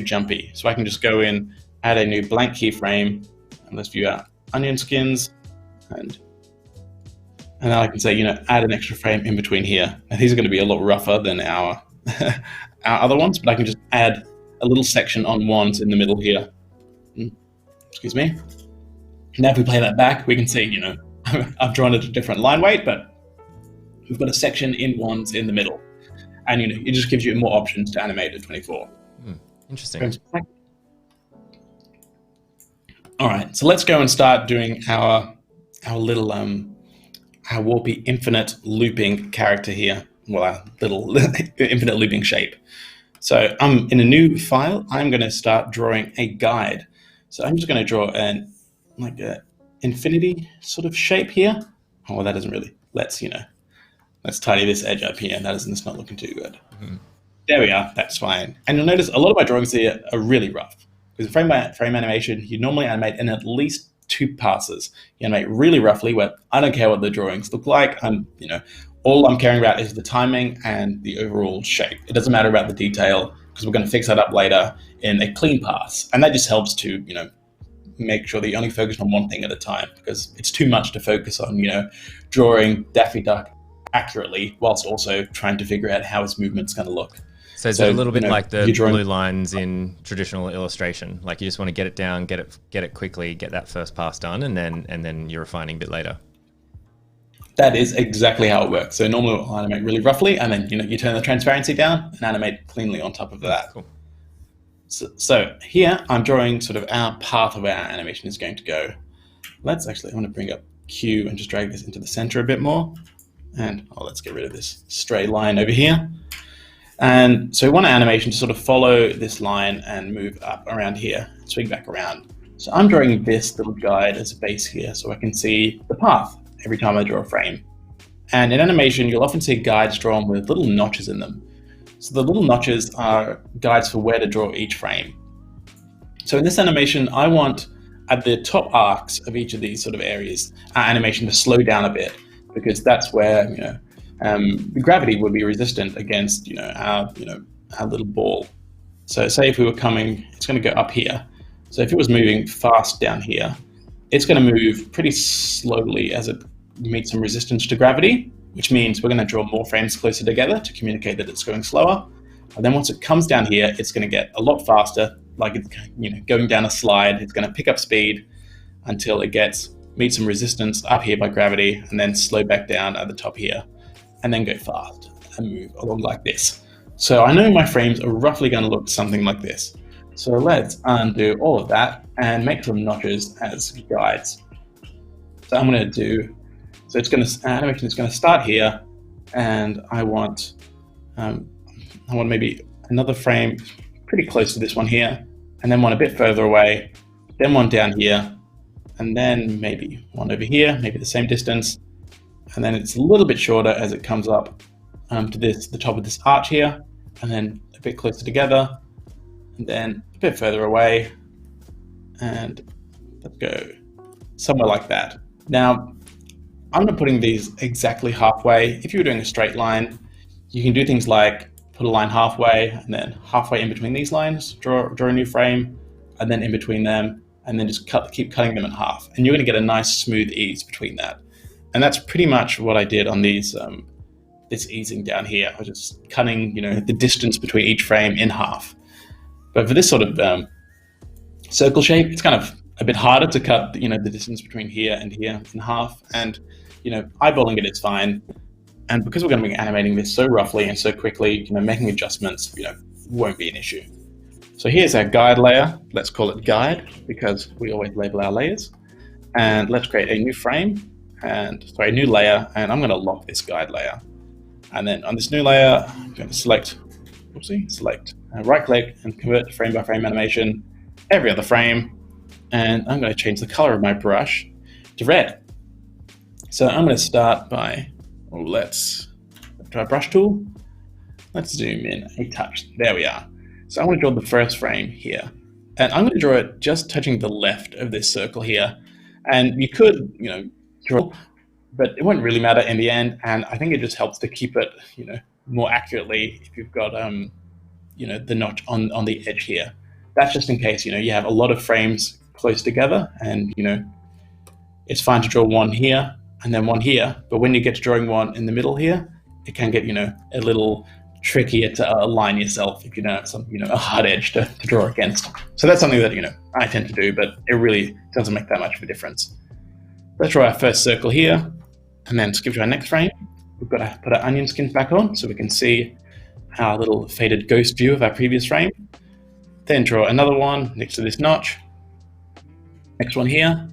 jumpy. So I can just go in, add a new blank keyframe, and let's view our onion skins, and then I can say, add an extra frame in between here. And these are going to be a lot rougher than our our other ones, but I can just add a little section on ones in the middle here. Excuse me. Now if we play that back, we can see, I've drawn it a different line weight, but we've got a section in ones in the middle. And, it just gives you more options to animate at 24. Interesting. All right, so let's go and start doing our little our warpy infinite looping character here. Well, our little infinite looping shape. So I'm in a new file. I'm going to start drawing a guide. So I'm just going to draw an infinity sort of shape here. Oh, well, that doesn't really. Let's tidy this edge up here. It's not looking too good. There we are. That's fine. And you'll notice a lot of my drawings here are really rough. Because frame by frame animation, you normally animate in at least 2 passes. You animate really roughly, where I don't care what the drawings look like. All I'm caring about is the timing and the overall shape. It doesn't matter about the detail, because we're going to fix that up later in a clean pass. And that just helps to, make sure that you only focus on one thing at a time, because it's too much to focus on, drawing Daffy Duck accurately whilst also trying to figure out how his movement's going to look. So it's a little bit like the blue lines in traditional illustration. Like you just want to get it down, get it quickly, get that first pass done, and then you're refining a bit later. That is exactly how it works. So normally I'll animate really roughly, and then you turn the transparency down and animate cleanly on top of that. Cool. So here I'm drawing sort of our path of where our animation is going to go. I want to bring up Q and just drag this into the center a bit more. And let's get rid of this stray line over here. And so we want our animation to sort of follow this line and move up around here, swing back around. So I'm drawing this little guide as a base here so I can see the path every time I draw a frame. And in animation, you'll often see guides drawn with little notches in them. So the little notches are guides for where to draw each frame. So in this animation, I want at the top arcs of each of these sort of areas, our animation to slow down a bit, because that's where, the gravity would be resistant against, our little ball. So say if we were it's going to go up here. So if it was moving fast down here, it's going to move pretty slowly as it meets some resistance to gravity, which means we're going to draw more frames closer together to communicate that it's going slower. And then once it comes down here, it's going to get a lot faster, like it's going down a slide. It's going to pick up speed until it meets some resistance up here by gravity, and then slow back down at the top here, and then go fast. and move along like this. So I know my frames are roughly going to look something like this. So let's undo all of that and make some notches as guides. So I'm going to do, so it's going to, animation is going to start here, and I want maybe another frame pretty close to this one here, and then one a bit further away, then one down here, and then maybe one over here, maybe the same distance, and then it's a little bit shorter as it comes up to the top of this arch here, and then a bit closer together, and then a bit further away, and let's go somewhere like that. Now, I'm not putting these exactly halfway. If you were doing a straight line, you can do things like put a line halfway, and then halfway in between these lines, draw a new frame, and then in between them, and then just keep cutting them in half. And you're going to get a nice smooth ease between that. And that's pretty much what I did on these this easing down here. I was just cutting, the distance between each frame in half. But for this sort of circle shape, it's kind of a bit harder to cut, the distance between here and here in half. And, eyeballing it is fine. And because we're going to be animating this so roughly and so quickly, making adjustments, won't be an issue. So here's our guide layer. Let's call it guide because we always label our layers. And let's create a new frame a new layer. And I'm going to lock this guide layer. And then on this new layer, I'm going to select right click and convert to frame by frame animation, every other frame. And I'm going to change the color of my brush to red. So I'm going to start by, let's try brush tool. Let's zoom in a touch. There we are. So I'm going to draw the first frame here. And I'm going to draw it just touching the left of this circle here. And you could, draw, but it won't really matter in the end. And I think it just helps to keep it, more accurately if you've got, the notch on the edge here. That's just in case, you have a lot of frames close together and, it's fine to draw one here and then one here. But when you get to drawing one in the middle here, it can get, a little trickier to align yourself if you don't have some, a hard edge to draw against. So that's something that, I tend to do, but it really doesn't make that much of a difference. Let's draw our first circle here and then skip to our next frame. We've got to put our onion skins back on so we can see our little faded ghost view of our previous frame. Then draw another one next to this notch. Next one here.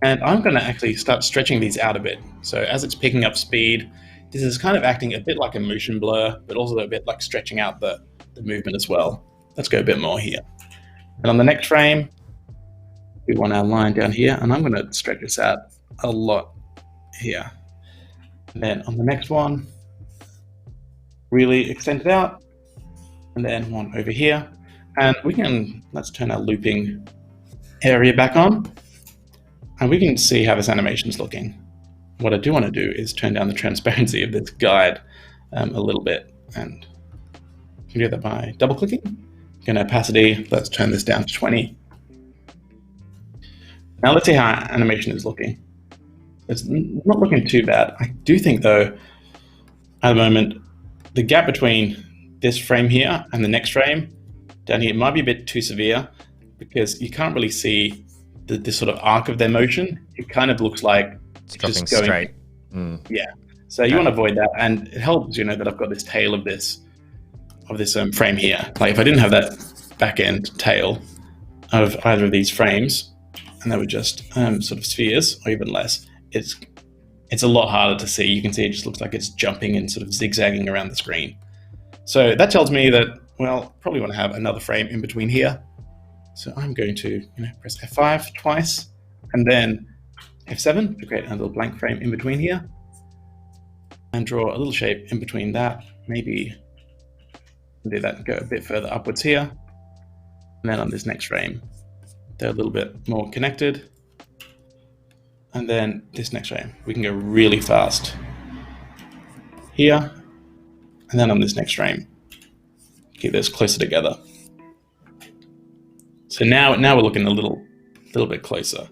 And I'm going to actually start stretching these out a bit. So as it's picking up speed, this is kind of acting a bit like a motion blur, but also a bit like stretching out the movement as well. Let's go a bit more here. And on the next frame, we want our line down here, and I'm going to stretch this out a lot here. And then on the next one, really extend it out, and then one over here. And let's turn our looping area back on, and we can see how this animation is looking. What I do want to do is turn down the transparency of this guide a little bit, and you can do that by double clicking. In opacity, let's turn this down to 20. Now let's see how our animation is looking. It's not looking too bad. I do think though, at the moment, the gap between this frame here and the next frame down here might be a bit too severe because you can't really see this sort of arc of their motion. It kind of looks like it's dropping straight. Yeah. So you want to avoid that, and it helps, that I've got this tail of this frame here. Like if I didn't have that back end tail of either of these frames, and they were just sort of spheres or even less, it's a lot harder to see. You can see it just looks like it's jumping and sort of zigzagging around the screen. So that tells me that, well, probably want to have another frame in between here. So I'm going to press F5 twice and then F7 to create a little blank frame in between here and draw a little shape in between that. Maybe do that and go a bit further upwards here. And then on this next frame, they're a little bit more connected. And then this next frame, we can go really fast here. And then on this next frame, keep those closer together. So now we're looking a little bit closer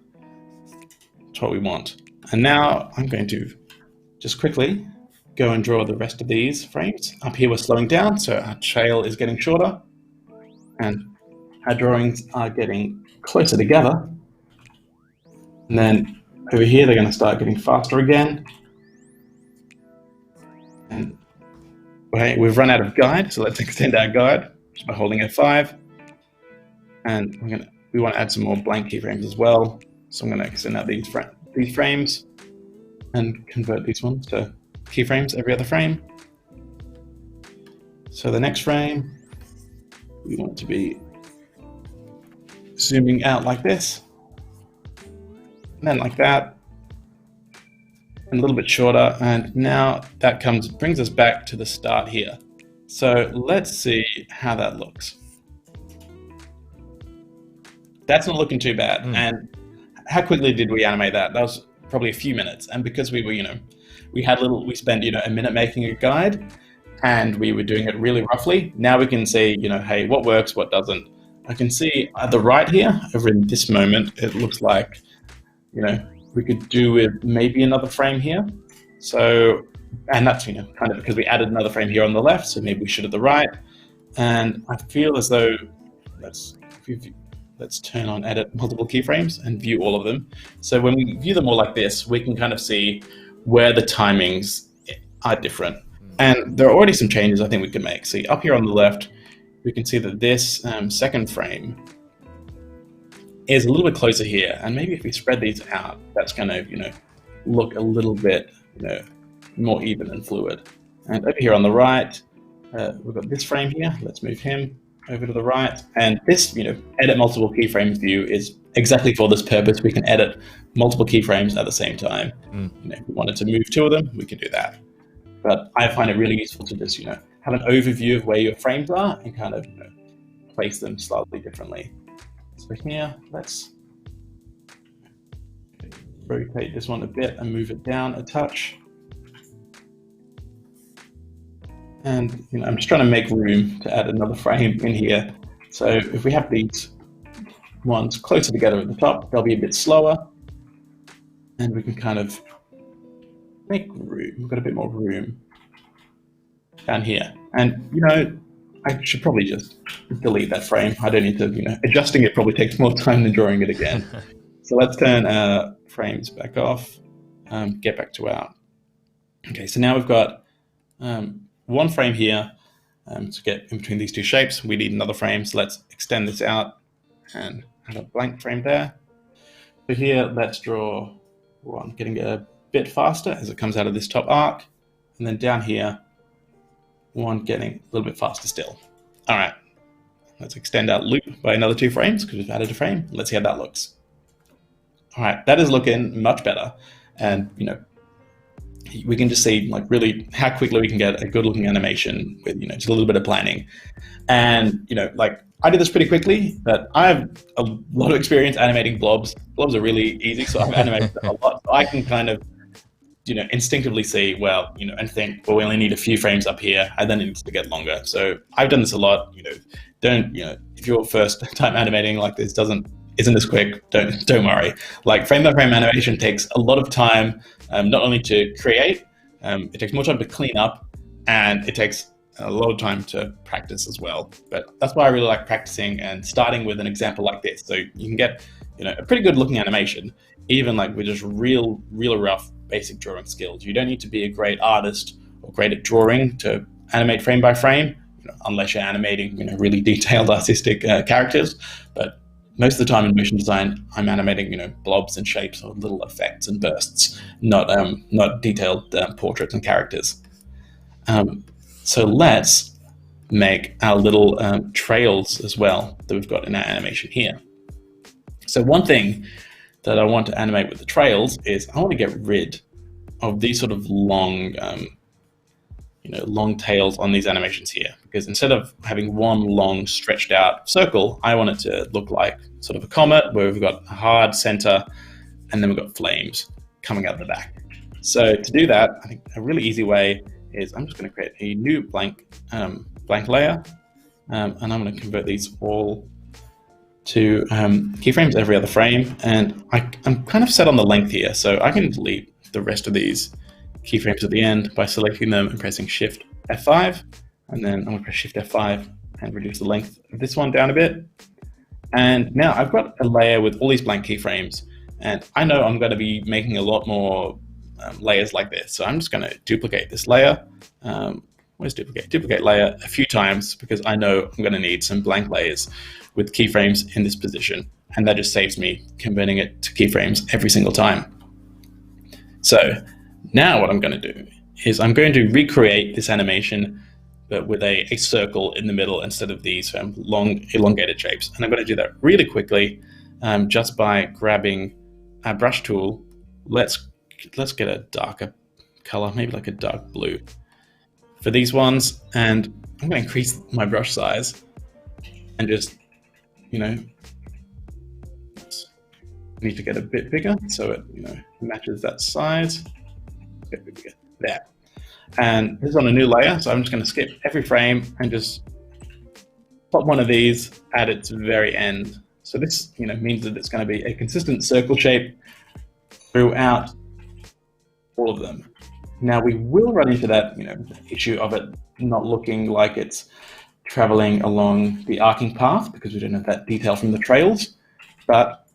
to what we want. And now I'm going to just quickly go and draw the rest of these frames. Up here we're slowing down, so our trail is getting shorter and our drawings are getting closer together. And then over here they're going to start getting faster again. And we've run out of guide, so let's extend our guide just by holding F5. And we want to add some more blank keyframes as well. So I'm going to extend out these frames and convert these ones to keyframes every other frame. So the next frame, we want it to be zooming out like this, and then like that, and a little bit shorter. And now that brings us back to the start here. So let's see how that looks. That's not looking too bad. And how quickly did we animate that? That was probably a few minutes. And because we were, we spent, a minute making a guide, and we were doing it really roughly. Now we can see, hey, what works, what doesn't. I can see at the right here, over in this moment, it looks like, we could do with maybe another frame here. So, and that's, kind of because we added another frame here on the left, so maybe we should at the right. And I feel as though, let's turn on edit multiple keyframes and view all of them. So when we view them all like this, we can kind of see where the timings are different. And there are already some changes I think we can make. See, up here on the left, we can see that this second frame is a little bit closer here. And maybe if we spread these out, that's going to, look a little bit, more even and fluid. And over here on the right, we've got this frame here. Let's move him over to the right. And this, edit multiple keyframes view is exactly for this purpose. We can edit multiple keyframes at the same time. If we wanted to move two of them, we can do that. But I find it really useful to just, have an overview of where your frames are and kind of, place them slightly differently. So here, let's rotate this one a bit and move it down a touch. And I'm just trying to make room to add another frame in here. So if we have these ones closer together at the top, they'll be a bit slower. And we can kind of make room. We've got a bit more room down here. And I should probably just delete that frame. I don't need to, adjusting it probably takes more time than drawing it again. So let's turn our frames back off, get back to our, okay, so now we've got one frame here to get in between these two shapes. We need another frame, so let's extend this out and add a blank frame there. So here, let's draw one getting a bit faster as it comes out of this top arc, and then down here, one getting a little bit faster still. All right, let's extend our loop by another 2 frames because we've added a frame. Let's see how that looks. All right, that is looking much better. And, we can just see really how quickly we can get a good looking animation with, just a little bit of planning. And, I did this pretty quickly, but I have a lot of experience animating blobs. Blobs are really easy, so I've animated a lot. So I can kind of, instinctively see, well, and think, well, we only need a few frames up here, and then it needs to get longer. So I've done this a lot. Don't, if your first time animating like this isn't this quick, don't worry. Frame by frame animation takes a lot of time, not only to create, it takes more time to clean up, and it takes a lot of time to practice as well. But that's why I really like practicing and starting with an example like this. So you can get, a pretty good looking animation, even with just real rough basic drawing skills. You don't need to be a great artist or great at drawing to animate frame by frame, unless you're animating, really detailed artistic characters. But most of the time in motion design, I'm animating, blobs and shapes or little effects and bursts, not detailed portraits and characters. So let's make our little trails as well that we've got in our animation here. So one thing that I want to animate with the trails is I want to get rid of these sort of long, long tails on these animations here, because instead of having one long stretched out circle, I want it to look like sort of a comet where we've got a hard center and then we've got flames coming out the back. So to do that, I think a really easy way is I'm just going to create a new blank layer, and I'm going to convert these all to keyframes every other frame. And I'm kind of set on the length here, so I can delete the rest of these keyframes at the end by selecting them and pressing Shift F5, and then I'm going to press Shift F5 and reduce the length of this one down a bit. And now I've got a layer with all these blank keyframes, and I know I'm going to be making a lot more layers like this. So I'm just going to duplicate this layer, Where's duplicate? Duplicate layer a few times because I know I'm going to need some blank layers with keyframes in this position. And that just saves me converting it to keyframes every single time. So now what I'm going to do is I'm going to recreate this animation, but with a circle in the middle instead of these long elongated shapes. And I'm going to do that really quickly just by grabbing our brush tool. Let's get a darker color, maybe like a dark blue for these ones. And I'm going to increase my brush size and just, need to get a bit bigger so it matches that size. A bit bigger. There. And this is on a new layer, so I'm just going to skip every frame and just pop one of these at its very end. So this means that it's going to be a consistent circle shape throughout all of them. Now we will run into that issue of it not looking like it's traveling along the arcing path because we don't have that detail from the trails, but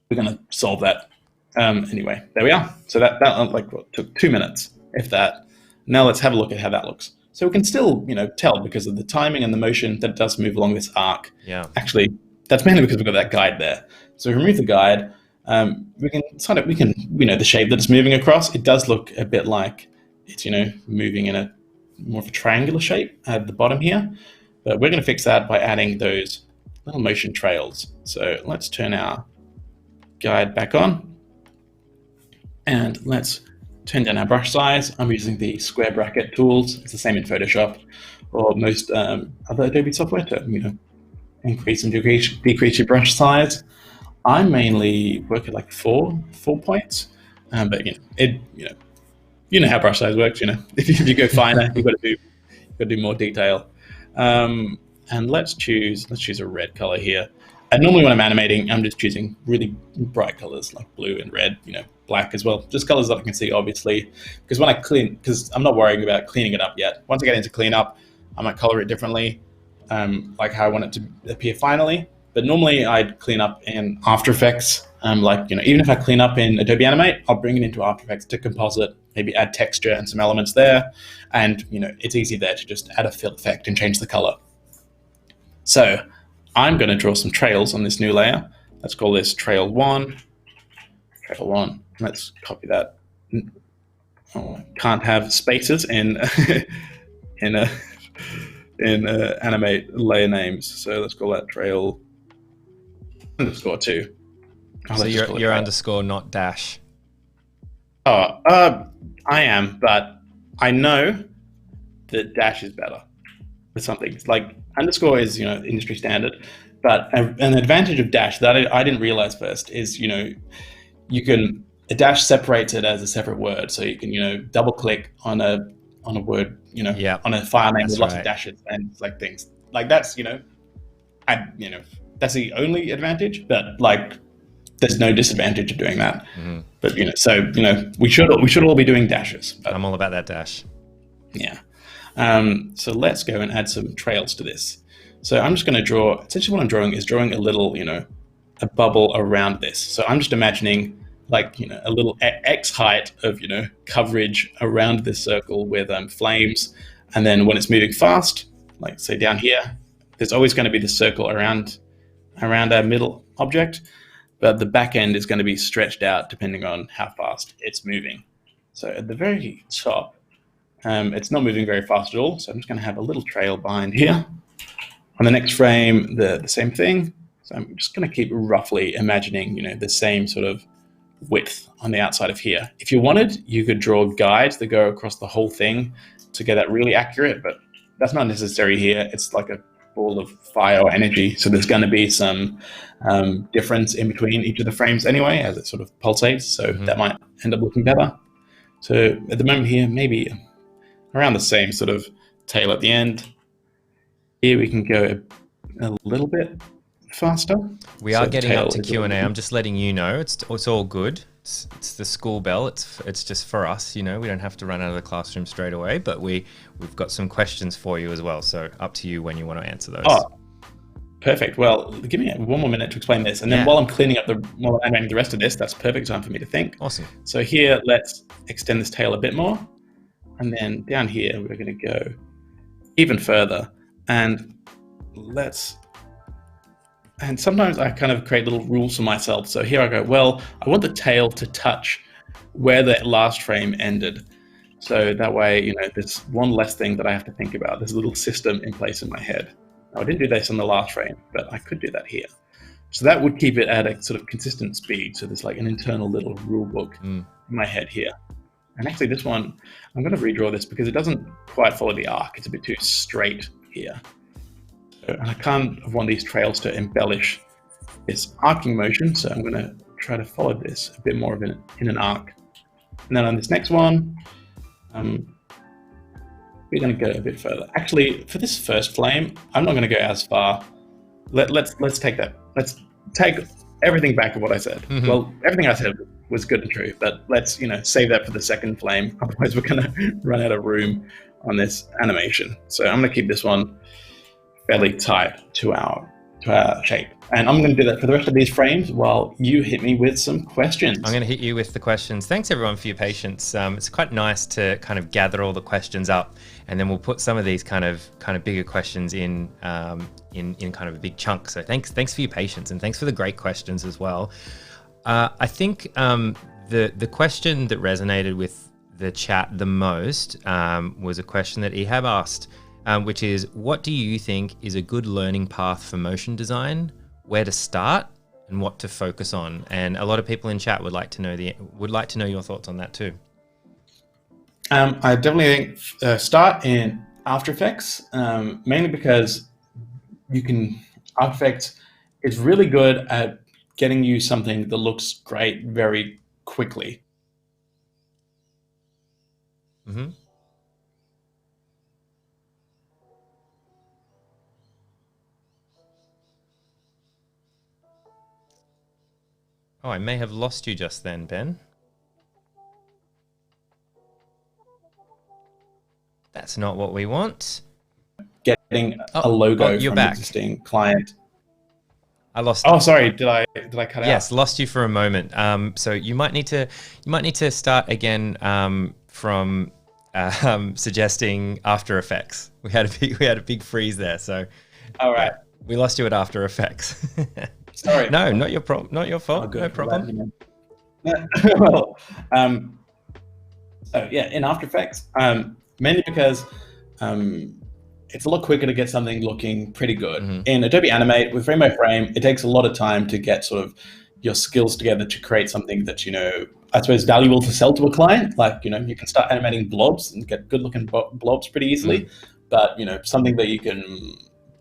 we're going to solve that anyway. There we are. So that took 2 minutes, if that. Now let's have a look at how that looks. So we can still tell because of the timing and the motion that it does move along this arc. Yeah. Actually, that's mainly because we've got that guide there. So we remove the guide. We can the shape that it's moving across. It does look a bit like it's moving in a more of a triangular shape at the bottom here. But we're going to fix that by adding those little motion trails. So let's turn our guide back on, and let's turn down our brush size. I'm using the square bracket tools. It's the same in Photoshop or most other Adobe software to increase and decrease your brush size. I mainly work at like 4 points, but you know how brush size works. If you go finer, you've got to do more detail. And let's choose a red color here. And normally when I'm animating, I'm just choosing really bright colors like blue and red, black as well. Just colors that I can see, obviously, because when I because I'm not worrying about cleaning it up yet. Once I get into cleanup, I might color it differently, like how I want it to appear finally. But normally I'd clean up in After Effects. Even if I clean up in Adobe Animate, I'll bring it into After Effects to composite, maybe add texture and some elements there. And, it's easy there to just add a fill effect and change the color. So I'm going to draw some trails on this new layer. Let's call this trail 1. Trail 1. Let's copy that. Can't have spaces in Animate layer names. So let's call that trail _2. So you're underscore, not dash. I am, but I know that dash is better for something. Like underscore is, industry standard, but an advantage of dash that I didn't realize first is, a dash separates it as a separate word. So you can, double click on a word, on a file name with lots of dashes and like things like that's, that's the only advantage, but there's no disadvantage of doing that. Mm-hmm. But we should all be doing dashes. But, I'm all about that dash. Yeah. So let's go and add some trails to this. So I'm just going to draw. Essentially, what I'm drawing is a little, a bubble around this. So I'm just imagining a little X height of coverage around this circle with flames, and then when it's moving fast, like say down here, there's always going to be the circle around our middle object. But the back end is going to be stretched out depending on how fast it's moving. So at the very top, it's not moving very fast at all. So I'm just going to have a little trail behind here. On the next frame, the same thing. So I'm just going to keep roughly imagining, the same sort of width on the outside of here. If you wanted, you could draw guides that go across the whole thing to get that really accurate, but that's not necessary here. It's like a ball of fire or energy. So there's going to be some difference in between each of the frames anyway, as it sort of pulsates. So that might end up looking better. So at the moment here, maybe around the same sort of tail at the end. Here we can go a little bit faster. We are getting up to Q&A. I'm just letting you know it's all good. It's the school bell. It's just for us, we don't have to run out of the classroom straight away, but we've got some questions for you as well. So up to you when you want to answer those. Oh, perfect. Well, give me one more minute to explain this. And then while I'm while I'm animating the rest of this, that's perfect time for me to think. Awesome. So here, let's extend this tail a bit more. And then down here, we're going to go even further. And sometimes I kind of create little rules for myself. So here I go, well, I want the tail to touch where the last frame ended. So that way, there's one less thing that I have to think about. There's a little system in place in my head. Now, I didn't do this on the last frame, but I could do that here. So that would keep it at a sort of consistent speed. So there's like an internal little rule book in my head here. And actually this one, I'm going to redraw this because it doesn't quite follow the arc. It's a bit too straight here. And I kind of want these trails to embellish this arcing motion. So I'm going to try to follow this a bit more in an arc. And then on this next one, we're going to go a bit further. Actually, for this first flame, I'm not going to go as far. Let's take that. Let's take everything back of what I said. Well, everything I said was good and true, but let's save that for the second flame. Otherwise, we're going to run out of room on this animation. So I'm going to keep this one fairly tight to our shape. And I'm going to do that for the rest of these frames while you hit me with some questions. I'm going to hit you with the questions. Thanks everyone for your patience. It's quite nice to kind of gather all the questions up, and then we'll put some of these kind of bigger questions in kind of a big chunk. So thanks for your patience, and thanks for the great questions as well. I think the question that resonated with the chat the most was a question that Ehab asked, which is, what do you think is a good learning path for motion design? Where to start and what to focus on? And a lot of people in chat would like to know your thoughts on that too. I definitely think start in After Effects, mainly because After Effects is really good at getting you something that looks great very quickly. Oh, I may have lost you just then, Ben. That's not what we want. Getting a logo from an existing client. I lost. Oh, sorry. Did I cut out? Yes, lost you for a moment. So you might need to start again from suggesting After Effects. We had a big freeze there. So. All right. Yeah, we lost you at After Effects. Sorry. No, not your fault. Oh, no problem. Well, so yeah, in After Effects, mainly because it's a lot quicker to get something looking pretty good. In Adobe Animate with frame by frame, it takes a lot of time to get sort of your skills together to create something that I suppose valuable to sell to a client. Like you can start animating blobs and get good looking blobs pretty easily, but something that you can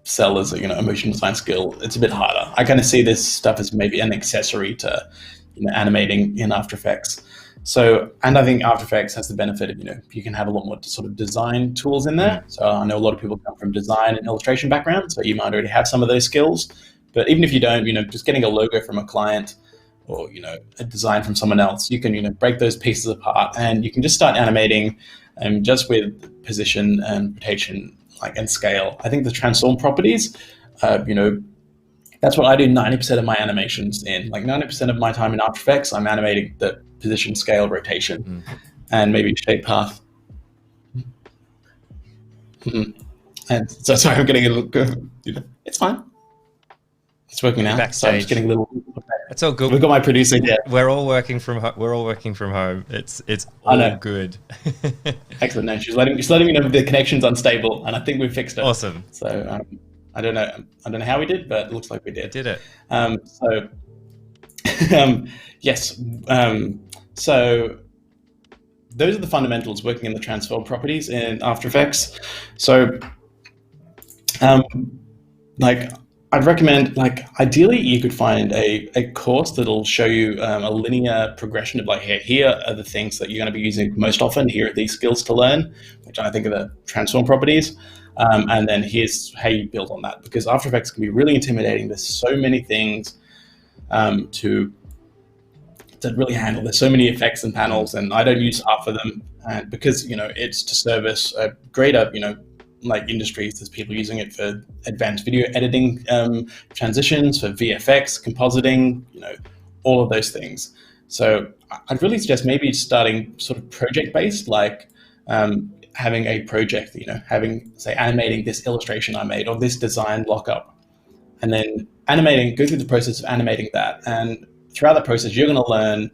sell as a motion design skill, it's a bit harder. I kind of see this stuff as maybe an accessory to animating in After Effects. So, and I think After Effects has the benefit of you can have a lot more sort of design tools in there. So I know a lot of people come from design and illustration background, so you might already have some of those skills. But even if you don't, just getting a logo from a client or a design from someone else, you can break those pieces apart and you can just start animating just with position and rotation and scale. I think the transform properties, that's what I do 90% of my animations in. Like 90% of my time in After Effects, I'm animating the position, scale, rotation, and maybe shape path. And so sorry, I'm getting a little. It's fine. It's working now. Backstage. So I'm just getting a little. It's all good. We've got my producer here. We're all working from home. It's all good. Excellent. No, she's letting me know the connection's unstable, and I think we've fixed it. Awesome. So I don't know how we did, but it looks like we did. Did it. So yes. So those are the fundamentals working in the transform properties in After Effects. So I'd recommend, ideally you could find a course that'll show you a linear progression of here are the things that you're going to be using most often. Here are these skills to learn, which I think are the transform properties. And then here's how you build on that, because After Effects can be really intimidating. There's so many things to really handle. There's so many effects and panels, and I don't use half of them. And because it's to service a greater industries. There's people using it for advanced video editing, transitions, for VFX, compositing, all of those things. So I'd really suggest maybe starting sort of project based, having a project, having, say, animating this illustration I made or this design lockup, and then go through the process of animating that. And throughout that process, you're going to learn,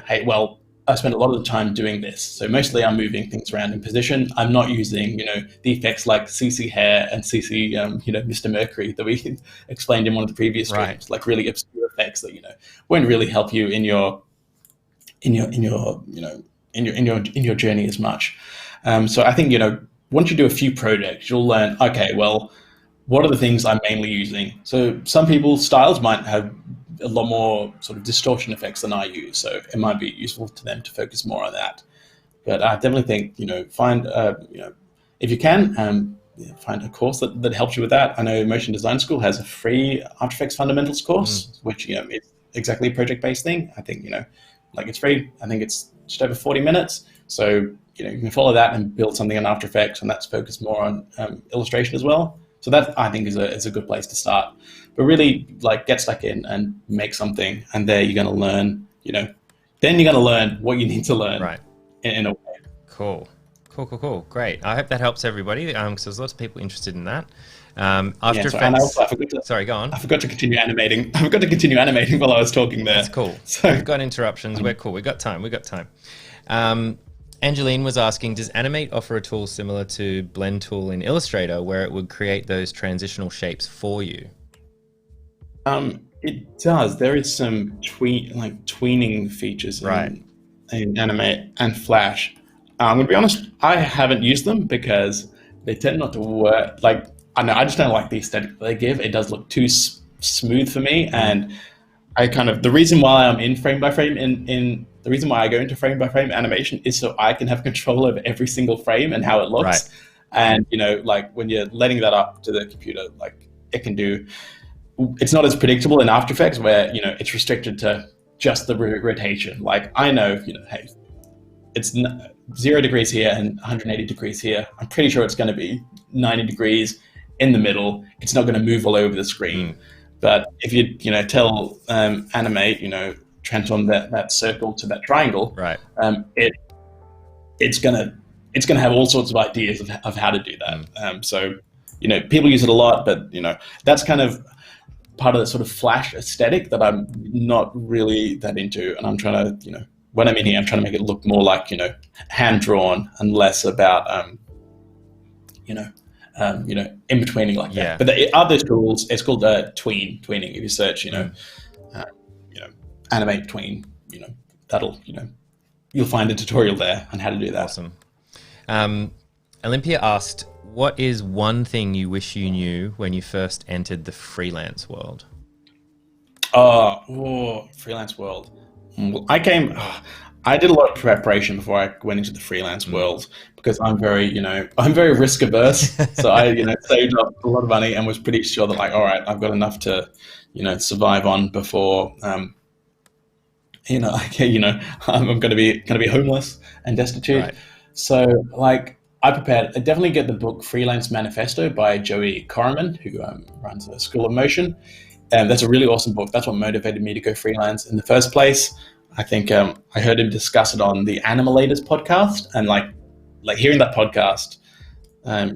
hey, well, I spent a lot of the time doing this. So mostly I'm moving things around in position. I'm not using, the effects like CC hair and CC, Mr. Mercury that we explained in one of the previous streams, like really obscure effects that, won't really help you in your journey as much. So I think, once you do a few projects, you'll learn, okay, well, what are the things I'm mainly using? So some people's styles might have a lot more sort of distortion effects than I use. So it might be useful to them to focus more on that. But I definitely think, find, if you can, find a course that helps you with that. I know Motion Design School has a free After Effects Fundamentals course, which, is exactly a project-based thing. I think, it's free. I think it's just over 40 minutes. So, you can follow that and build something in After Effects, and that's focused more on illustration as well. So that, I think, is a good place to start. But really, get stuck in and make something, and there you're going to learn, then you're going to learn what you need to learn, right, in a way. Cool. Great. I hope that helps everybody, because there's lots of people interested in that. After Effects. Sorry, go on. I forgot to continue animating. While I was talking there. That's cool. So we've got interruptions. We're cool. We've got time. Angeline was asking, does Animate offer a tool similar to Blend tool in Illustrator where it would create those transitional shapes for you? It does. There is some tweening features in Animate and Flash. I'm going to be honest, I haven't used them because they tend not to work. I just don't like the aesthetic they give. It does look too smooth for me, and the reason why I'm in frame by frame the reason why I go into frame by frame animation is so I can have control over every single frame and how it looks. Right. And when you're letting that up to the computer, it can do. It's not as predictable in After Effects where it's restricted to just the rotation. I know, hey, it's 0 degrees here and 180 degrees here. I'm pretty sure it's going to be 90 degrees in the middle. It's not going to move all over the screen. But if you tell Animate, transform that circle to that triangle, right, it's gonna have all sorts of ideas of how to do that. So people use it a lot, but that's kind of part of the sort of Flash aesthetic that I'm not really that into, and I'm trying to when I'm in here, I'm trying to make it look more like hand drawn and less about in betweening like that. But there are those tools. It's called tweening. If you search, Animate tween, that'll you'll find a tutorial there on how to do that. Awesome. Olympia asked, what is one thing you wish you knew when you first entered the freelance world? Freelance world. I did a lot of preparation before I went into the freelance world because I'm very risk averse. So I, saved up a lot of money and was pretty sure that all right, I've got enough to, survive on before, I'm going to be homeless and destitute. Right. So I prepared. I definitely get the book Freelance Manifesto by Joey Corriman, who runs the School of Motion. That's a really awesome book. That's what motivated me to go freelance in the first place. I think I heard him discuss it on the Animators podcast, and hearing that podcast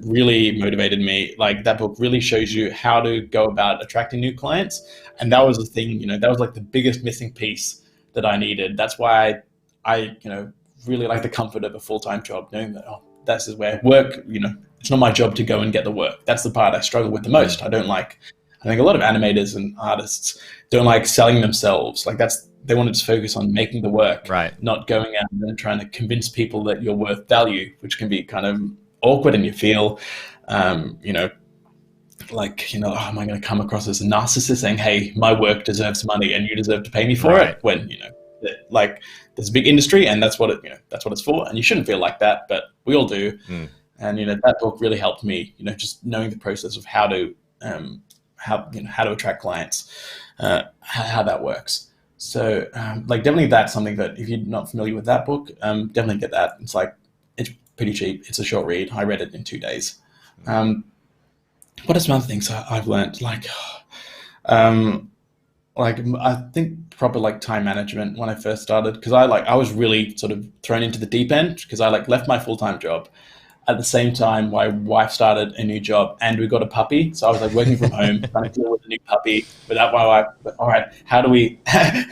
really motivated me. That book really shows you how to go about attracting new clients, and that was the thing. That was the biggest missing piece that I needed. That's why I really like the comfort of a full-time job, knowing that this is where work. It's not my job to go and get the work. That's the part I struggle with the most. I think a lot of animators and artists don't like selling themselves. They want to just focus on making the work, right, not going out and trying to convince people that you're worth value, which can be kind of awkward, and you feel, am I going to come across as a narcissist saying, hey, my work deserves money and you deserve to pay me for it, when, there's a big industry and that's what it's for. And you shouldn't feel like that, but we all do. And, that book really helped me, just knowing the process of how to attract clients, how that works. So definitely that's something that if you're not familiar with that book, definitely get that. It's pretty cheap. It's a short read. I read it in 2 days. What are some other things I've learned? like I think proper like time management when I first started, because I was really sort of thrown into the deep end because I like left my full time job. At the same time, my wife started a new job and we got a puppy. So I was like working from home, trying to deal with a new puppy without my wife. But all right, how do we, how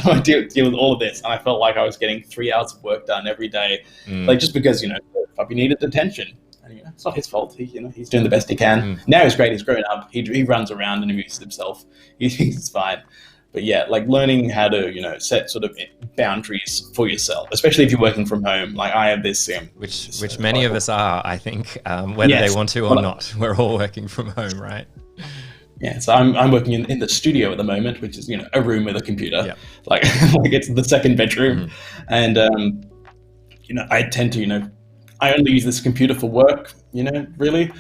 do I deal with all of this? And I felt like I was getting 3 hours of work done every day, like just because, the puppy needed attention. And, it's not his fault. He's doing the best he can. Now he's great. He's grown up. He runs around and amuses himself. He's fine. But yeah, like learning how to, set sort of boundaries for yourself, especially if you're working from home. Like I have this, which many of us are, I think, whether they want to or not. We're all working from home, right? Yeah, so I'm working in the studio at the moment, which is a room with a computer, like like it's the second bedroom, and I tend to I only use this computer for work. Really,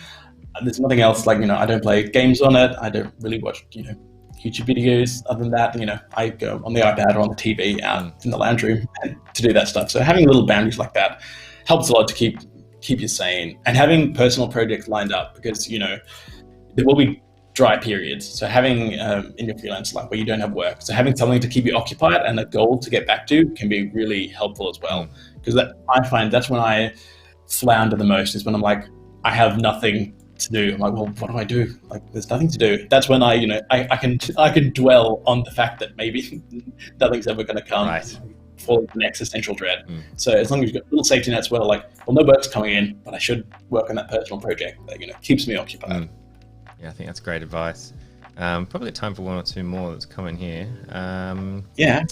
there's nothing else. Like I don't play games on it. I don't really watch YouTube videos. Other than that, I go on the iPad or on the TV out in the lounge room to do that stuff. So having little boundaries like that helps a lot to keep you sane, and having personal projects lined up, because there will be dry periods. So having in your freelance life where you don't have work, so having something to keep you occupied and a goal to get back to can be really helpful as well. Because I find that's when I flounder the most, is when I'm like, I have nothing to do. I'm like, well, what do I do? Like, there's nothing to do. That's when I can dwell on the fact that maybe nothing's ever going to come. Right. Fall into an existential dread. So as long as you've got little safety nets where like, well, no work's coming in, but I should work on that personal project that keeps me occupied. Yeah, I think that's great advice. Probably got time for one or two more that's coming here. Yeah.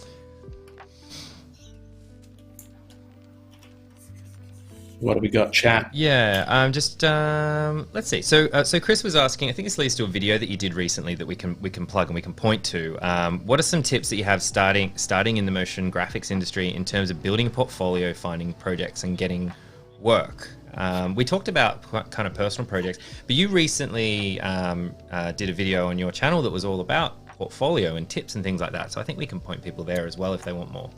What have we got, chat? Yeah, let's see. So Chris was asking, I think this leads to a video that you did recently that we can plug and we can point to. What are some tips that you have starting in the motion graphics industry in terms of building a portfolio, finding projects, and getting work? We talked about kind of personal projects, but you recently did a video on your channel that was all about portfolio and tips and things like that. So I think we can point people there as well if they want more.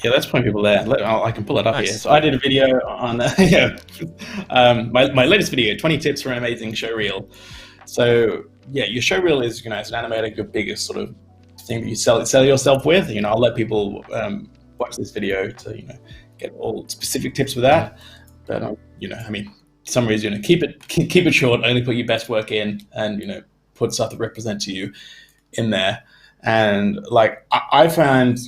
Yeah, let's point people there. I can pull it up here. So I did a video on my latest video, 20 tips for animating showreel. So yeah, your showreel is as an animator, your biggest sort of thing that you sell yourself with. I'll let people watch this video to get all specific tips with that. But summary is keep it short. Only put your best work in, and put stuff that represents you in there. And like I found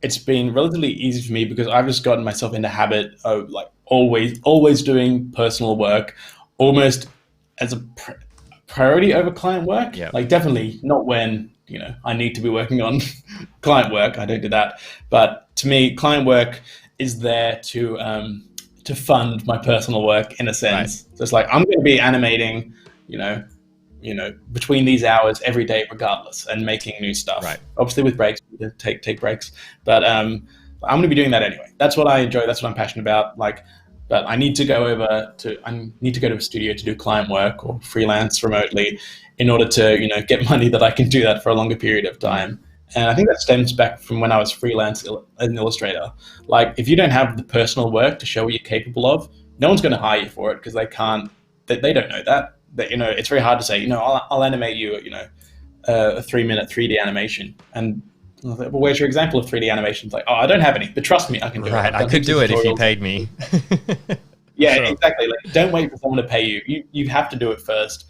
it's been relatively easy for me because I've just gotten myself in the habit of like always doing personal work, almost as a priority over client work. Yeah. Like definitely not when I need to be working on client work. I don't do that. But to me, client work is there to fund my personal work in a sense. Right. So it's like I'm going to be animating, between these hours every day, regardless, and making new stuff. Right. Obviously, with breaks, take breaks, but I'm going to be doing that anyway. That's what I enjoy. That's what I'm passionate about. Like, but I need to go to a studio to do client work or freelance remotely in order to get money that I can do that for a longer period of time. And I think that stems back from when I was freelance as an illustrator. Like, if you don't have the personal work to show what you're capable of, no one's going to hire you for it because they can't. They don't know that. That it's very hard to say. I'll animate you. A 3-minute 3D animation, and well, where's your example of 3D animation? It's like, oh, I don't have any, but trust me, I can do it. Right, I could do it if you paid me. Yeah, sure. Exactly. Like, don't wait for someone to pay you. You have to do it first,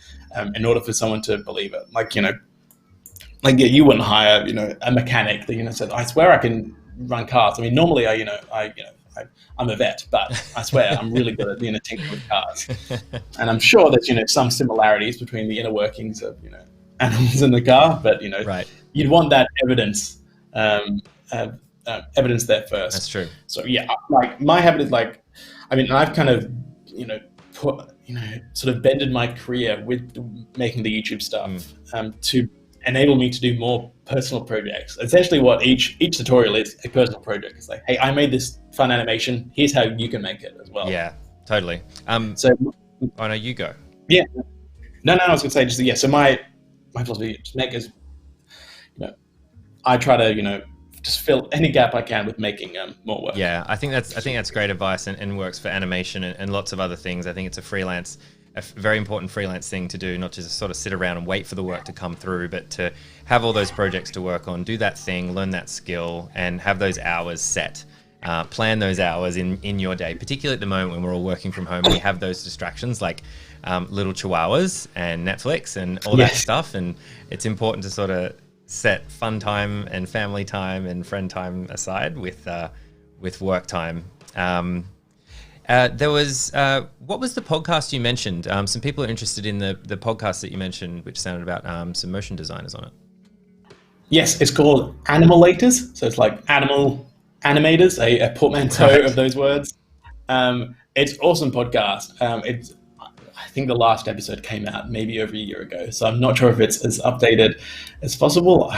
in order for someone to believe it. Like you wouldn't hire a mechanic that said, I swear I can run cars. I mean, normally I'm a vet, but I swear I'm really good at tinkering with cars. And I'm sure there's some similarities between the inner workings of animals in the car, but right. You'd want that evidence evidence there first. That's true. So yeah, like my habit is like, I've kind of sort of bended my career with making the YouTube stuff to enable me to do more personal projects. Essentially what each tutorial is a personal project. It's like, hey, I made this fun animation. Here's how you can make it as well. Yeah, totally. Oh no, you go. Yeah. No, I was going to say so my philosophy is make as, I try to, just fill any gap I can with making more work. Yeah, I think that's great advice and works for animation and lots of other things. I think it's a freelance very important freelance thing to do, not just sort of sit around and wait for the work to come through, but to have all those projects to work on, do that thing, learn that skill, and have those hours set. Plan those hours in your day, particularly at the moment when we're all working from home and we have those distractions like little chihuahuas and Netflix and all that stuff. And it's important to sort of set fun time and family time and friend time aside with work time. There was what was the podcast you mentioned? Some people are interested in the podcast that you mentioned, which sounded about some motion designers on it. Yes, it's called Animalators. So it's like animators, a portmanteau of those words. It's awesome podcast. I think the last episode came out maybe over a year ago, so I'm not sure if it's as updated as possible.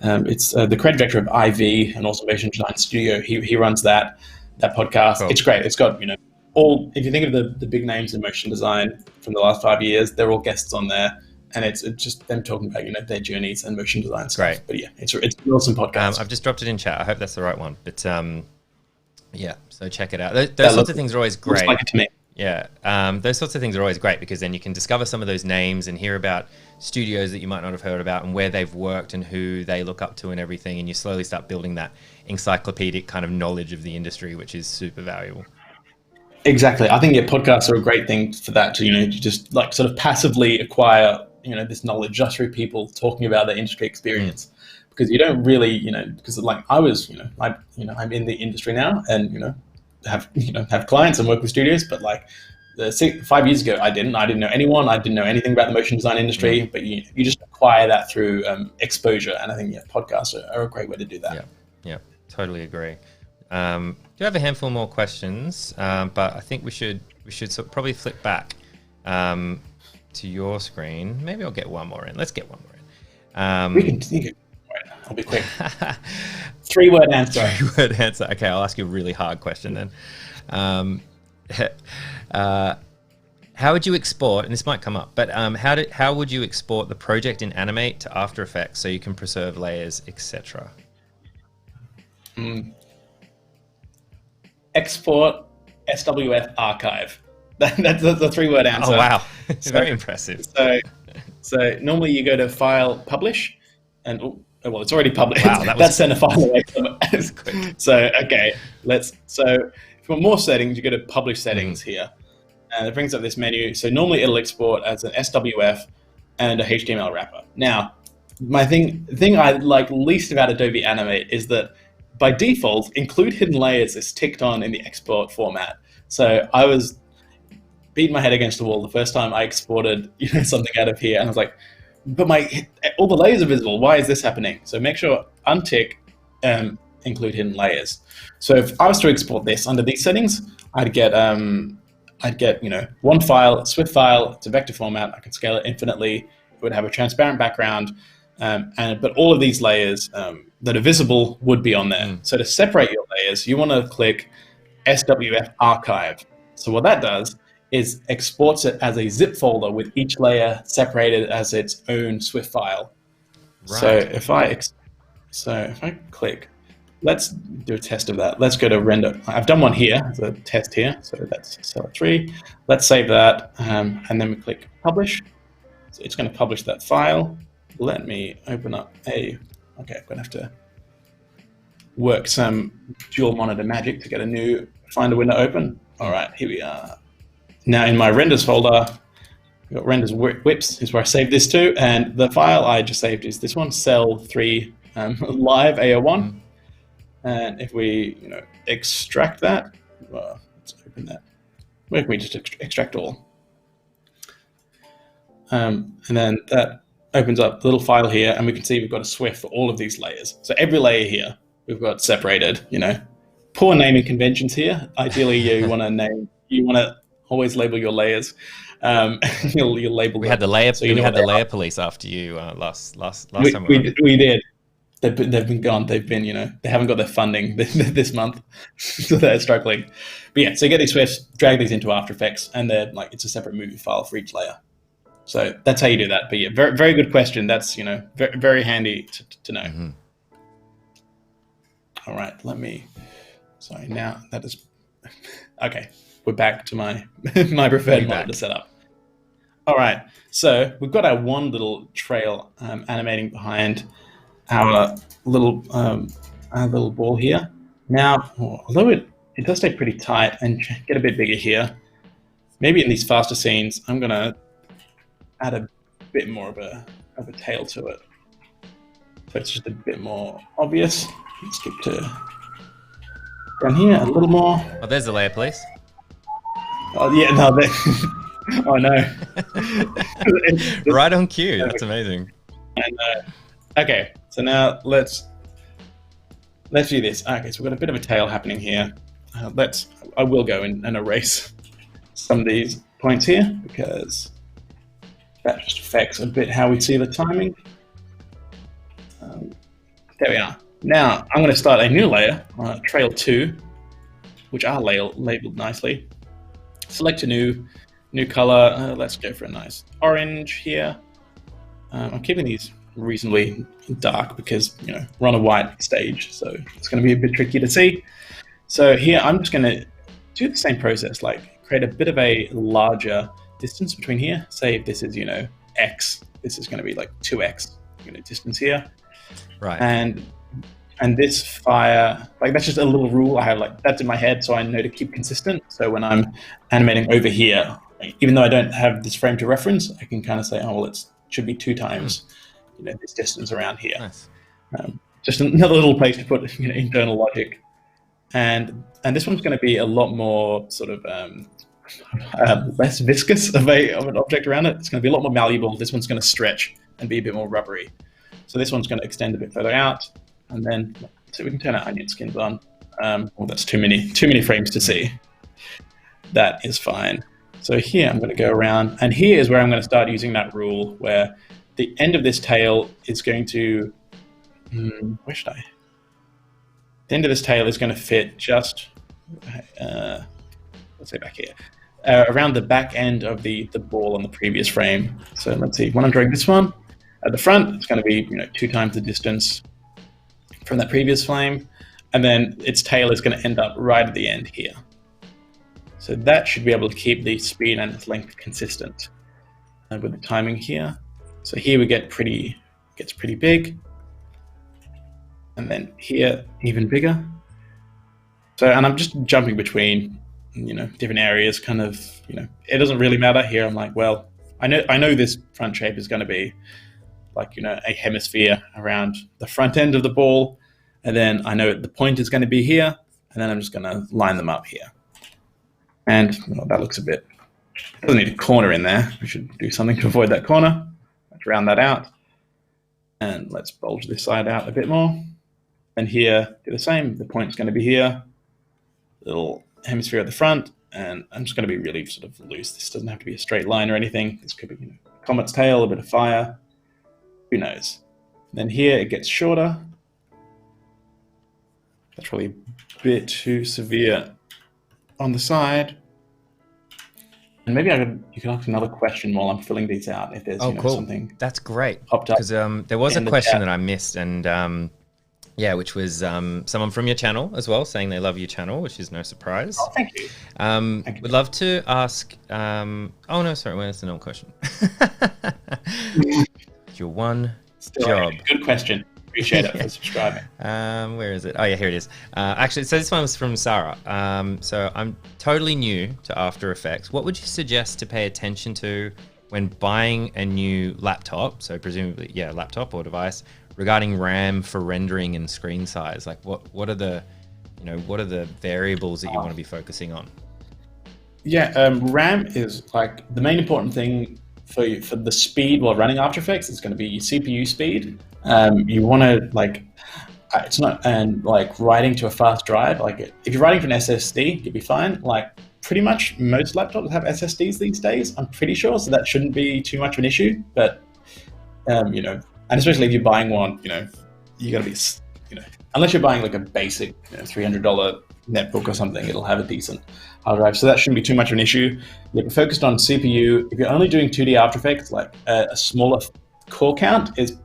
It's the creative director of IV, an also motion design studio. He runs that podcast. Cool. It's great. It's got all. If you think of the big names in motion design from the last 5 years, they're all guests on there. And it's just them talking about their journeys and motion design stuff. Great. But yeah, it's an awesome podcast. I've just dropped it in chat. I hope that's the right one. But yeah, so check it out. Those sorts of things are always great. Looks like it to me. Yeah, those sorts of things are always great because then you can discover some of those names and hear about studios that you might not have heard about and where they've worked and who they look up to and everything. And you slowly start building that encyclopedic kind of knowledge of the industry, which is super valuable. Exactly. I think podcasts are a great thing for that. To just like sort of passively acquire this knowledge just through people talking about their industry experience, because you don't really because like I was I'm in the industry now and have clients and work with studios, but like 5 years ago I didn't know anyone. I didn't know anything about the motion design industry. But you just acquire that through exposure, and I think podcasts are a great way to do that. Yeah, totally agree. Do have a handful more questions, but I think we should probably flip back to your screen. Maybe I'll get one more in. Let's get one more in. We can I'll be quick. 3-word answer. 3-word answer. Okay, I'll ask you a really hard question then. How would you export, and this might come up, but how would you export the project in Animate to After Effects so you can preserve layers, etc.? Export SWF archive. That's the 3-word answer. Oh, wow. Very impressive. So normally you go to File, Publish, and well, it's already published. Wow, that's send a file away. So okay, so if you want more settings, you go to Publish Settings here, and it brings up this menu. So normally it'll export as an SWF and a HTML wrapper. Now, my thing I like least about Adobe Animate is that by default, include hidden layers is ticked on in the export format. So I was beating my head against the wall the first time I exported something out of here, and I was like, but all the layers are visible. Why is this happening? So make sure untick include hidden layers. So if I was to export this under these settings, I'd get one file, Swift file. It's a vector format. I can scale it infinitely. It would have a transparent background, but all of these layers that are visible would be on there. So to separate your layers, you want to click SWF archive. So what that does is exports it as a zip folder with each layer separated as its own Swift file. Right. So if I click, let's do a test of that. Let's go to render. I've done one here, as a test here. So that's cell 3. Let's save that, and then we click publish. So it's going to publish that file. Let me open up okay, I'm going to have to work some dual monitor magic to get a new Finder window open. All right, here we are. Now in my renders folder, I've got renders whips is where I saved this to, and the file I just saved is this one, cell 3 live AO1. And if we extract that, let's open that. Where can we just extract all? And then that opens up the little file here, and we can see we've got a Swift for all of these layers. So every layer here we've got separated. Poor naming conventions here. Ideally, you want to always label your layers. You'll label. We had the layer. So we had the layer police after you last time. We did. They've been gone. They've been they haven't got their funding this month, so they're struggling. But yeah, so you get these Swifts, drag these into After Effects, and they're like it's a separate movie file for each layer. So that's how you do that. But yeah, very very good question. That's very very handy to know. Mm-hmm. All right, sorry, now that is okay. we're back to my my preferred monitor setup. All right, so we've got our one little trail animating behind our little ball here. Now, although it does stay pretty tight and get a bit bigger here, maybe in these faster scenes, I'm gonna add a bit more of a tail to it, so it's just a bit more obvious. Let's skip to down here a little more. Oh, there's the layer, please. Oh yeah, no, oh no. Right on cue. That's amazing. I know. Okay, so now let's do this. Okay, so we've got a bit of a tail happening here. I will go and erase some of these points here because that just affects a bit how we see the timing. There we are. Now I'm going to start a new layer, trail 2, which are labeled nicely. Select a new color. Let's go for a nice orange here. I'm keeping these reasonably dark because we're on a white stage, so it's going to be a bit tricky to see. So here I'm just going to do the same process, like create a bit of a larger distance between here. Say if this is X, this is going to be like 2X distance here, right? And this fire, like that's just a little rule I have, like that's in my head, so I know to keep consistent. So when I'm animating over here, even though I don't have this frame to reference, I can kind of say, oh well, it should be 2 times this distance around here. Nice. Just another little place to put internal logic. And this one's going to be a lot more sort of less viscous of an object around it. It's going to be a lot more malleable. This one's going to stretch and be a bit more rubbery. So this one's going to extend a bit further out, and then so we can turn our onion skins on. Well, that's too many frames to see. That is fine. So here I'm going to go around, and here is where I'm going to start using that rule where the end of this tail is going to, where should I? The end of this tail is going to fit just, let's say back here, around the back end of the ball on the previous frame. So let's see, when I'm drawing this one, at the front, it's going to be 2 times the distance from that previous frame, and then its tail is going to end up right at the end here. So that should be able to keep the speed and its length consistent with the timing here. So here we gets pretty big, and then here even bigger. So, and I'm just jumping between different areas, kind of it doesn't really matter here. I'm like, well, I know this front shape is going to be like a hemisphere around the front end of the ball, and then I know the point is going to be here, and then I'm just going to line them up here. And that looks a bit, doesn't need a corner in there. We should do something to avoid that corner. Let's round that out, and let's bulge this side out a bit more. And here, do the same. The point's going to be here, little hemisphere at the front, and I'm just going to be really sort of loose. This doesn't have to be a straight line or anything. This could be comet's tail, a bit of fire. Who knows? Then here it gets shorter. That's probably a bit too severe on the side. And maybe you can ask another question while I'm filling these out if there's cool. something. That's great. Popped up. Because there was a question that I missed, and which was someone from your channel as well saying they love your channel, which is no surprise. Oh, thank you. Would love to ask. Oh no, sorry, where's the normal question? Your one job. Good question. Appreciate it for subscribing. Where is it? Oh yeah, here it is. Actually, so this one was from Sarah. So I'm totally new to After Effects. What would you suggest to pay attention to when buying a new laptop? So presumably, laptop or device, regarding RAM for rendering and screen size. Like what are the variables that you want to be focusing on? Yeah, RAM is like the main important thing for the speed while running After Effects. Is going to be your CPU speed. You want to it's not writing to a fast drive. Like if you're writing to an SSD, you'll be fine. Like pretty much most laptops have SSDs these days, I'm pretty sure, so that shouldn't be too much of an issue. But and especially if you're buying one, you got to be, unless you're buying like a basic $300 netbook or something, it'll have a decent hard drive, so that shouldn't be too much of an issue. You're focused on CPU. If you're only doing 2D After Effects, like a smaller core count is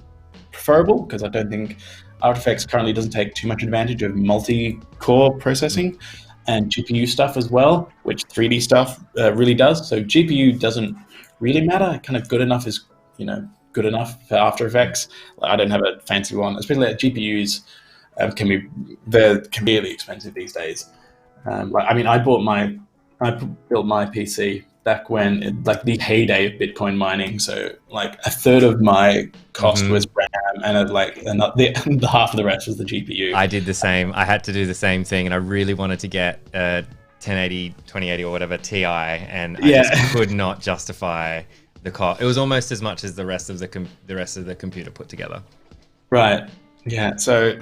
preferable, because I don't think After Effects currently doesn't take too much advantage of multi-core processing. and GPU stuff as well, which 3D stuff really does. So GPU doesn't really matter. Kind of good enough is, good enough for After Effects. I don't have a fancy one, especially like GPUs can be really expensive these days. I built my PC back when like the heyday of Bitcoin mining. So like a third of my cost was RAM, and the half of the rest was the GPU. I did the same. I had to do the same thing, and I really wanted to get 1080, 2080 or whatever Ti, and I just could not justify the cost. It was almost as much as the rest of the computer put together. Right. Yeah. So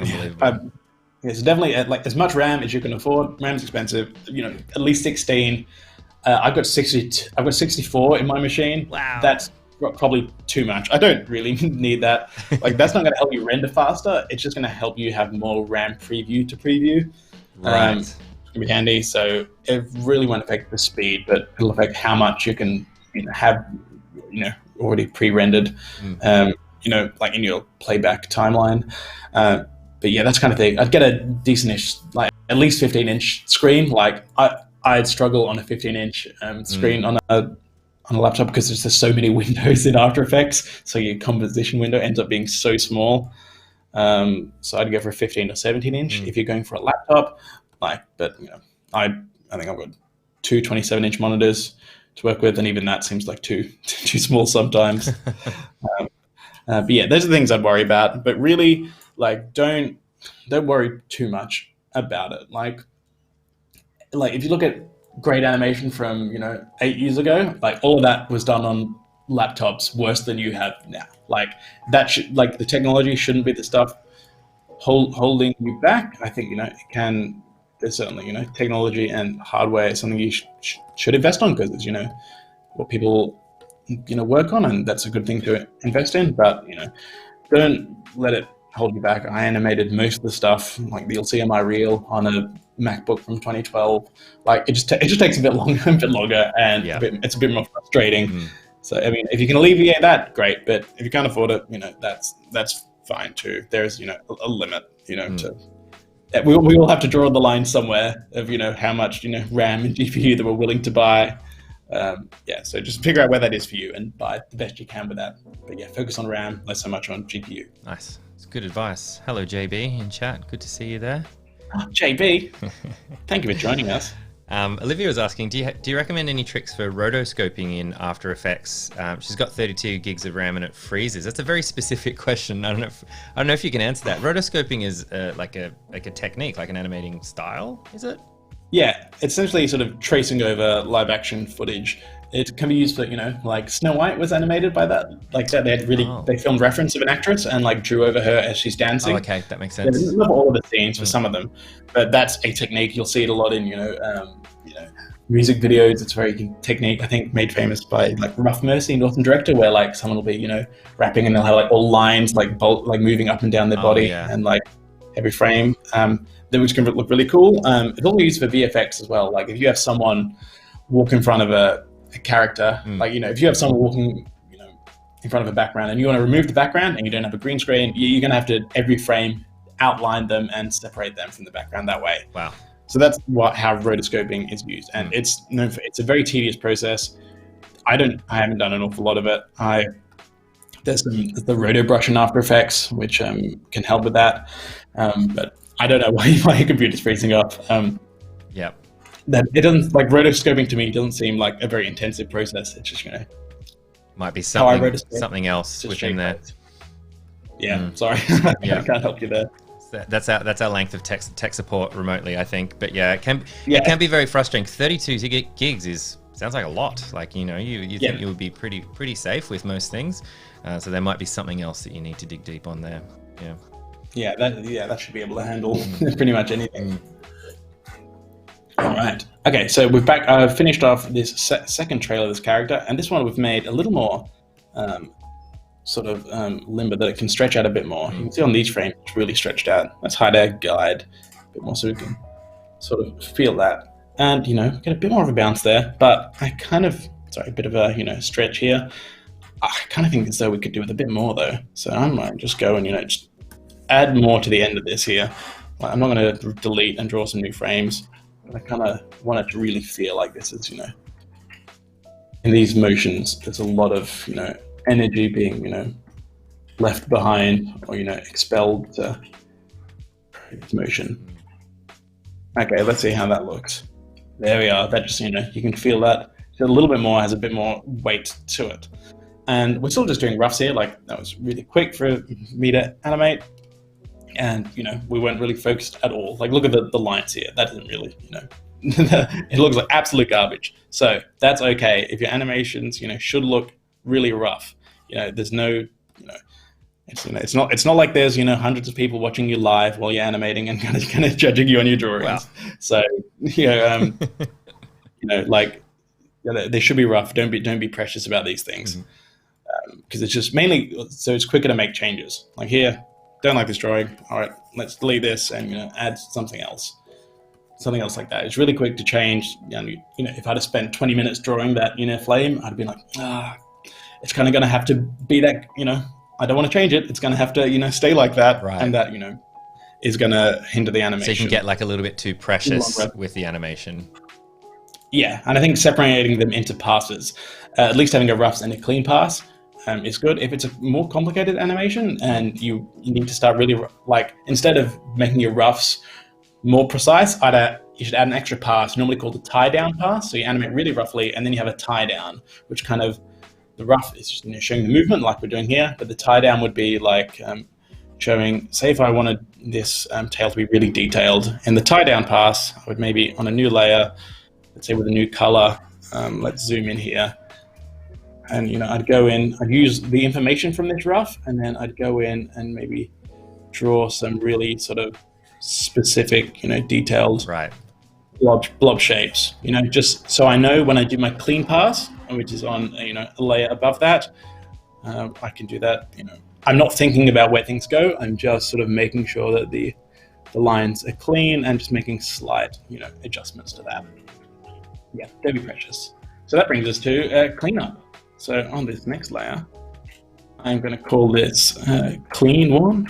it's definitely like as much RAM as you can afford. RAM's expensive. At least 16. I've got 64 in my machine. Wow. That's probably too much. I don't really need that. Like that's not going to help you render faster. It's just going to help you have more RAM preview to preview. Right. It's going to be handy. So it really won't affect the speed, but it'll affect how much you can have already pre-rendered. Like in your playback timeline. But yeah, that's kind of thing. I'd get a decent-ish, like at least 15-inch screen. Like I'd struggle on a 15-inch screen on a laptop because there's just so many windows in After Effects. So your composition window ends up being so small. So I'd go for a 15 or 17-inch if you're going for a laptop. I think I've got two 27-inch monitors to work with, and even that seems like too small sometimes. But yeah, those are the things I'd worry about. But really, like, don't worry too much about it. Like if you look at great animation from 8 years ago, like all of that was done on laptops worse than you have now. Like the technology shouldn't be the stuff holding you back. I think it can. There's certainly technology and hardware is something you should invest on because it's what people work on, and that's a good thing to invest in. But don't let it hold you back. I animated most of the stuff, like you'll see on my reel on a MacBook from 2012. Like it just takes a bit longer, and it's a bit more frustrating. So I mean, if you can alleviate that, great. But if you can't afford it, that's fine too. There's a limit, to. We all have to draw the line somewhere of how much RAM and GPU that we're willing to buy. So just figure out where that is for you and buy the best you can with that. But yeah, focus on RAM, not so much on GPU. Nice. It's good advice. Hello, JB in chat. Good to see you there. Oh, JB, thank you for joining us. Olivia was asking, do you recommend any tricks for rotoscoping in After Effects? She's got 32 gigs of RAM and it freezes. That's a very specific question. I don't know if you can answer that. Rotoscoping is like a technique, like an animating style, is it? Yeah, it's essentially sort of tracing over live action footage. It can be used for, like Snow White was animated by that. Like that, they filmed reference of an actress and like drew over her as she's dancing. Oh, okay, that makes sense. Not all of the scenes for some of them, but that's a technique. You'll see it a lot in, music videos. It's a very technique, I think, made famous by like Rough Mercy, Northern Director, where like someone will be, rapping and they'll have like all lines like moving up and down their body and like every frame. Which can look really cool. It's also used for VFX as well. Like if you have someone walk in front of a character, like if you have someone walking, in front of a background, and you want to remove the background, and you don't have a green screen, you're going to have to every frame outline them and separate them from the background that way. Wow. So that's how rotoscoping is used, and it's a very tedious process. I haven't done an awful lot of it. There's the roto brush in After Effects, which can help with that, but I don't know why my computer's freezing up. That it doesn't, like, rotoscoping to me doesn't seem like a very intensive process. It's just might be something else within there. Yeah, sorry, I can't help you there. That's our length of tech support remotely, I think. But yeah, it can be very frustrating. 32 gigs sounds like a lot. Like you think you would be pretty safe with most things. So there might be something else that you need to dig deep on there. Yeah. That should be able to handle pretty much anything. All right. Okay, so we've finished off this second trailer of this character, and this one we've made a little more limber, that it can stretch out a bit more. You can see on these frames it's really stretched out. Let's hide our guide a bit more so we can sort of feel that. And, get a bit more of a bounce there, but a bit of a, stretch here. I kind of think as though we could do with a bit more though. So I might just go and, just add more to the end of this here. I'm not going to delete and draw some new frames. I kind of want it to really feel like this is, in these motions, there's a lot of, energy being, left behind or, expelled to motion. Okay, let's see how that looks. There we are. That just, you can feel that. It's a little bit more, has a bit more weight to it. And we're still just doing roughs here. Like, that was really quick for me to animate. And, we weren't really focused at all. Like, look at the lines here. That doesn't really, it looks like absolute garbage. So that's okay. If your animations, should look really rough, there's no, it's not like there's, hundreds of people watching you live while you're animating and kind of judging you on your drawings. Wow. So, like, they should be rough. Don't be precious about these things. Because it's just mainly, so it's quicker to make changes. Like here, don't like this drawing. All right, let's delete this and add something else like that. It's really quick to change. If I'd have spent 20 minutes drawing that flame, I'd be like, it's kind of going to have to be that. I don't want to change it. It's going to have to stay like that, right. And that is going to hinder the animation. So you can get like a little bit too precious with the animation. Yeah, and I think separating them into passes, at least having a roughs and a clean pass. Is good. If it's a more complicated animation and you need to start really, like, instead of making your roughs more precise, you should add an extra pass, normally called the tie down pass. So you animate really roughly and then you have a tie down, which kind of, the rough is just showing the movement like we're doing here, but the tie down would be like showing, say if I wanted this tail to be really detailed, in the tie down pass, I would maybe on a new layer, let's say with a new color, let's zoom in here. And I'd go in, I'd use the information from this rough, and then I'd go in and maybe draw some really sort of specific, detailed blob shapes. Just so I know when I do my clean pass, which is on a layer above that, I can do that. I'm not thinking about where things go. I'm just sort of making sure that the lines are clean and just making slight, adjustments to that. Yeah, don't be precious. So that brings us to cleanup. So on this next layer, I'm going to call this clean one.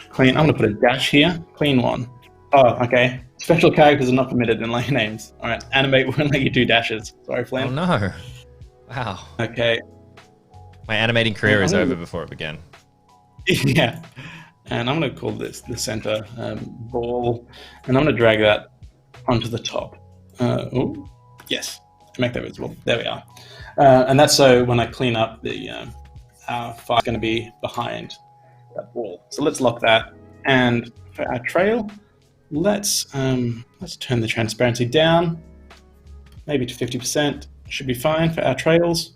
Clean. I'm going to put a dash here. Clean one. Oh, okay. Special characters are not permitted in layer names. All right. Animate won't let you do dashes. Sorry, Flynn. Oh no! Wow. Okay. My animating career is over before it began. Yeah. And I'm going to call this the center ball, and I'm going to drag that onto the top. Oh, yes. Make that visible. There we are. And that's so when I clean up, the our file is going to be behind that wall. So let's lock that. And for our trail, let's turn the transparency down, maybe to 50%. Should be fine for our trails.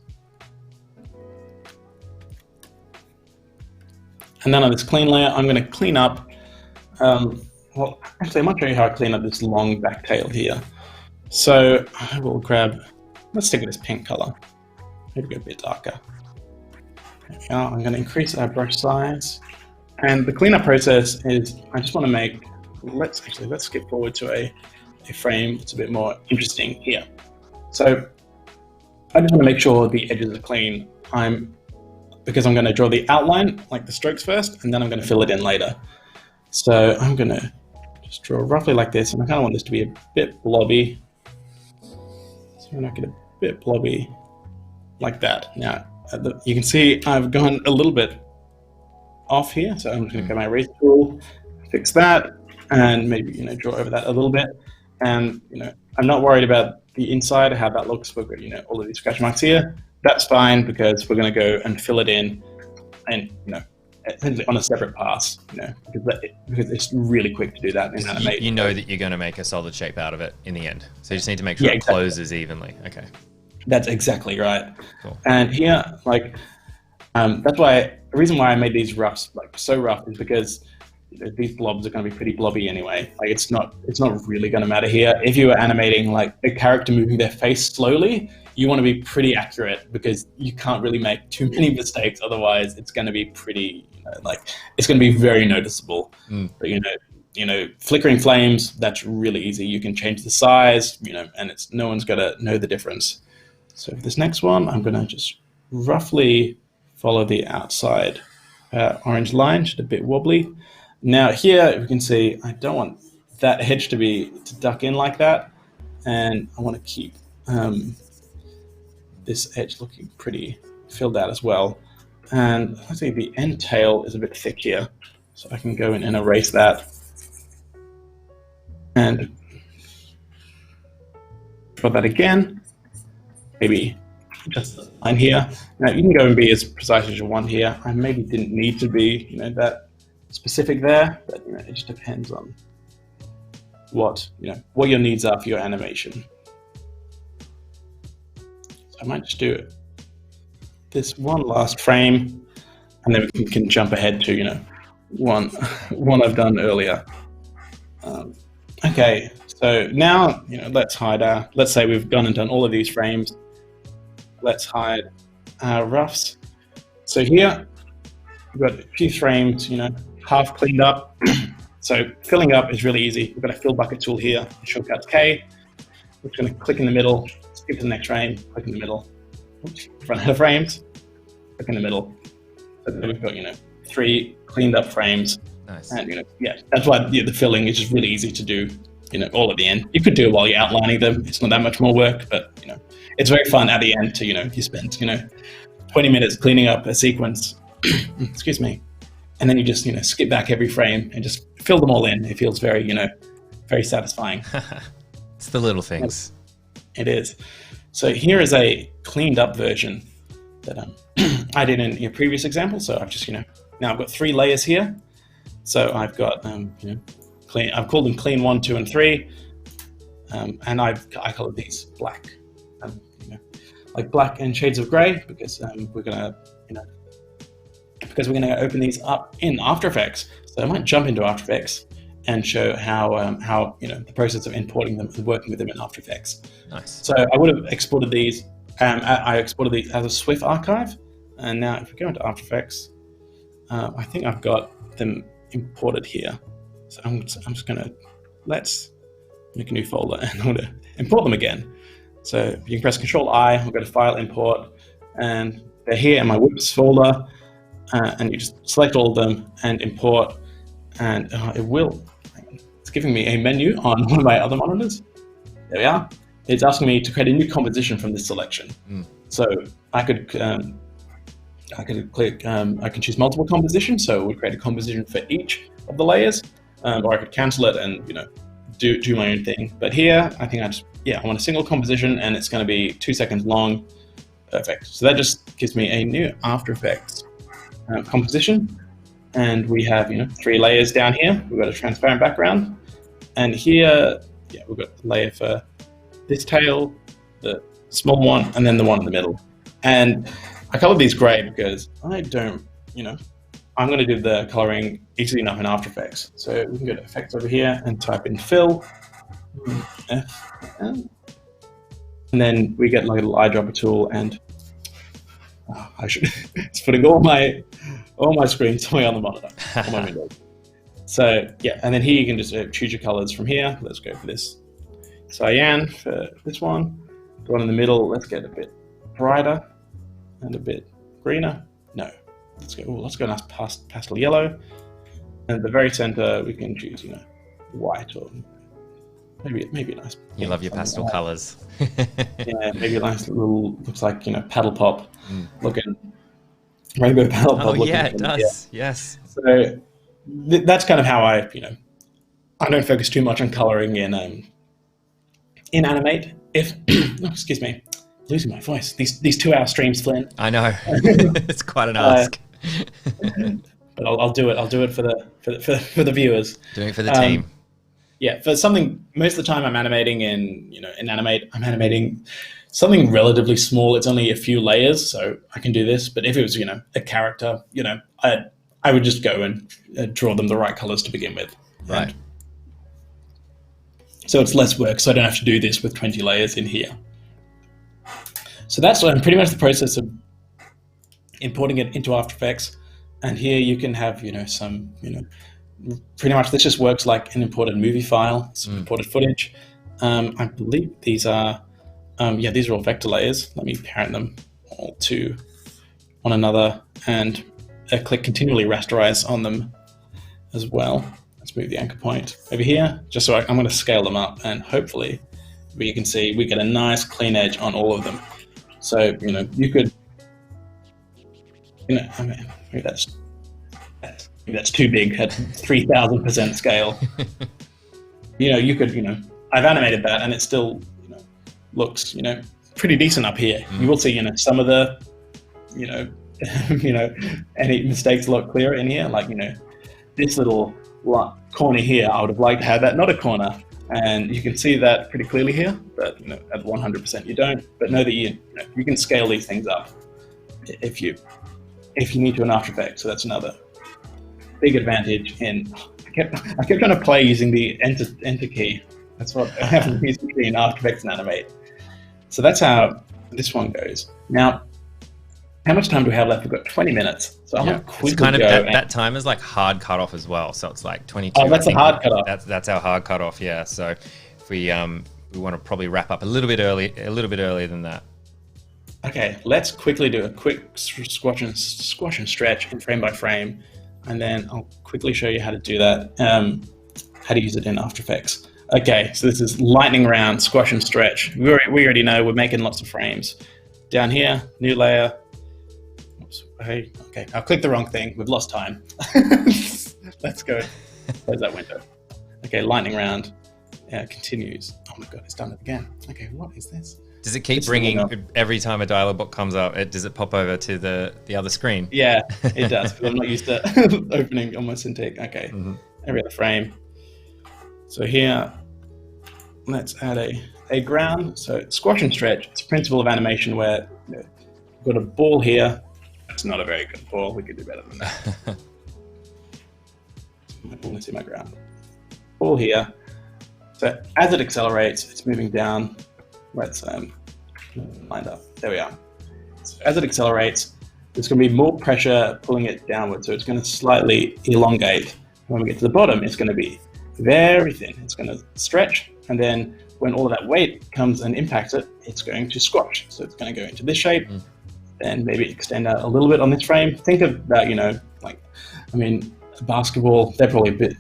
And then on this clean layer, I'm going to clean up. Well, actually, I might show you how I clean up this long back tail here. So I will grab. Let's stick with this pink color. Maybe go a bit darker. There we are. I'm going to increase our brush size. And the cleanup process is, I just want to make, let's skip forward to a frame that's a bit more interesting here. So I just want to make sure the edges are clean. Because I'm going to draw the outline, like the strokes first, and then I'm going to fill it in later. So I'm going to just draw roughly like this, and I kind of want this to be a bit blobby. So I'm going to get a bit blobby like that. Now, you can see I've gone a little bit off here, so I'm just going to go my erase tool, fix that, and maybe draw over that a little bit. And I'm not worried about the inside, how that looks. We've got all of these scratch marks here. That's fine because we're going to go and fill it in, and on a separate pass, because it's really quick to do that in Animate. You know that you're going to make a solid shape out of it in the end, so you just need to make sure it closes evenly. Okay. That's exactly right. Cool. And here, that's why the reason why I made these roughs so rough is because these blobs are going to be pretty blobby anyway. It's not really going to matter here. If you were animating like a character moving their face slowly, you want to be pretty accurate because you can't really make too many mistakes. Otherwise, it's going to be pretty it's going to be very noticeable. But flickering flames, that's really easy. You can change the size, and no one's got to know the difference. So for this next one, I'm going to just roughly follow the outside orange line, just a bit wobbly. Now here, we can see I don't want that edge to duck in like that, and I want to keep this edge looking pretty filled out as well. And I think the end tail is a bit thick here, so I can go in and erase that and draw that again. Maybe just a line here. Now you can go and be as precise as you want here. I maybe didn't need to be, that specific there, but it just depends on what your needs are for your animation. So I might just do this one last frame, and then we can jump ahead to one I've done earlier. Okay, so now let's hide let's say we've gone and done all of these frames. Let's hide our roughs. So here we've got a few frames, half cleaned up. So filling up is really easy. We've got a fill bucket tool here, shortcut K. We're just going to click in the middle, skip to the next frame, click in the middle. Oops, run out of frames, click in the middle. So then we've got 3 cleaned up frames. Nice. And that's why the filling is just really easy to do. All at the end. You could do it while you're outlining them. It's not that much more work, but it's very fun at the end to you spend 20 minutes cleaning up a sequence. Excuse me, and then you just skip back every frame and just fill them all in. It feels very very satisfying. It's the little things. It is. So here is a cleaned up version that I did in your previous example. So I've just now I've got 3 layers here. So I've got clean. I've called them clean 1, 2, and 3, and I colored these black, like black and shades of gray, because we're gonna open these up in After Effects. So I might jump into After Effects and show how the process of importing them and working with them in After Effects. Nice. So I would have exported these. I exported these as a SWF archive, and now if we go into After Effects, I think I've got them imported here. So I'm just let's make a new folder, and I'm gonna import them again. So you can press Control I, we'll go to File, Import, and they're here in my Whips folder, and you just select all of them and import, and it's giving me a menu on one of my other monitors. There we are. It's asking me to create a new composition from this selection. So I could click, I can choose multiple compositions, so it would create a composition for each of the layers. Or I could cancel it and do my own thing. But here, I think I want a single composition, and it's going to be 2 seconds long. Perfect. So that just gives me a new After Effects composition, and we have 3 layers down here. We've got a transparent background, and here we've got the layer for this tail, the small one, and then the one in the middle. And I colored these gray because I don't I'm going to do the coloring easily enough in After Effects. So we can go to Effects over here and type in Fill, and then we get like a little eyedropper tool, and I should it's putting all my screens away on the monitor, on my window. So and then here you can just choose your colors from here. Let's go for this cyan for this one. The one in the middle, let's get a bit brighter and a bit greener. No. Let's go nice pastel yellow, and at the very center we can choose white, or maybe a nice. You love your pastel colors. Yeah, maybe a nice little, looks like paddle pop looking, rainbow paddle pop. Oh yeah, it does. Yeah. Yes. So that's kind of how I don't focus too much on coloring in Animate. If excuse me, losing my voice. These 2-hour streams, Flynn. I know. It's quite an ask. But I'll do it. I'll do it for the viewers. Doing it for the team. Yeah, for something. Most of the time, I'm animating in Animate. I'm animating something relatively small. It's only a few layers, so I can do this. But if it was a character, I would just go and draw them the right colors to begin with. Right. And so it's less work. So I don't have to do this with 20 layers in here. So that's pretty much the process of importing it into After Effects. And here you can have, pretty much this just works like an imported movie file, some imported footage. I believe these are all vector layers. Let me parent them all to one another and click continually rasterize on them as well. Let's Let's move the anchor point over here, just so I'm going to scale them up, and hopefully you can see we get a nice clean edge on all of them. So, you could, I mean, maybe that's too big at 3000% scale. You could, I've animated that and it still, looks, pretty decent up here. You will see, some of the, any mistakes a lot clearer in here. Like, this little corner here, I would have liked to have that not a corner. And you can see that pretty clearly here, but at 100% you don't. But know that you can scale these things up if you need to in After Effects. So that's another big advantage. I kept trying to play using the enter key. That's what I have in After Effects and Animate. So that's how this one goes. Now, how much time do we have left? We've got 20 minutes. So I'm going to quickly go. That time is like hard cutoff as well. So it's like 22. Oh, that's a hard cutoff. That's our hard cutoff. Yeah. So if we want to probably wrap up a little bit earlier than that. Okay, let's quickly do a quick squash and stretch in frame by frame, and then I'll quickly show you how to do that. How to use it in After Effects. Okay, so this is lightning round, squash and stretch. We already know we're making lots of frames. Down here, new layer. Okay, I clicked the wrong thing. We've lost time. Let's go. Close that window. Okay, lightning round. Continues. Oh my god, it's done it again. Okay, what is this? Does it keep bringing every time a dialog box comes up? Does it pop over to the other screen? Yeah, it does. I'm not used to opening on my Cintiq. Okay, every other frame. So here, let's add a ground. So squash and stretch. It's a principle of animation where we've got a ball here. It's not a very good ball. We could do better than that. Let's see my ground. Ball here. So as it accelerates, it's moving down. Let's line up. There we are. So as it accelerates, there's going to be more pressure pulling it downward. So it's going to slightly elongate. When we get to the bottom, it's going to be very thin. It's going to stretch. And then when all of that weight comes and impacts it, it's going to squash. So it's going to go into this shape. And maybe extend out a little bit on this frame. Think of that, basketball, they're probably a bit,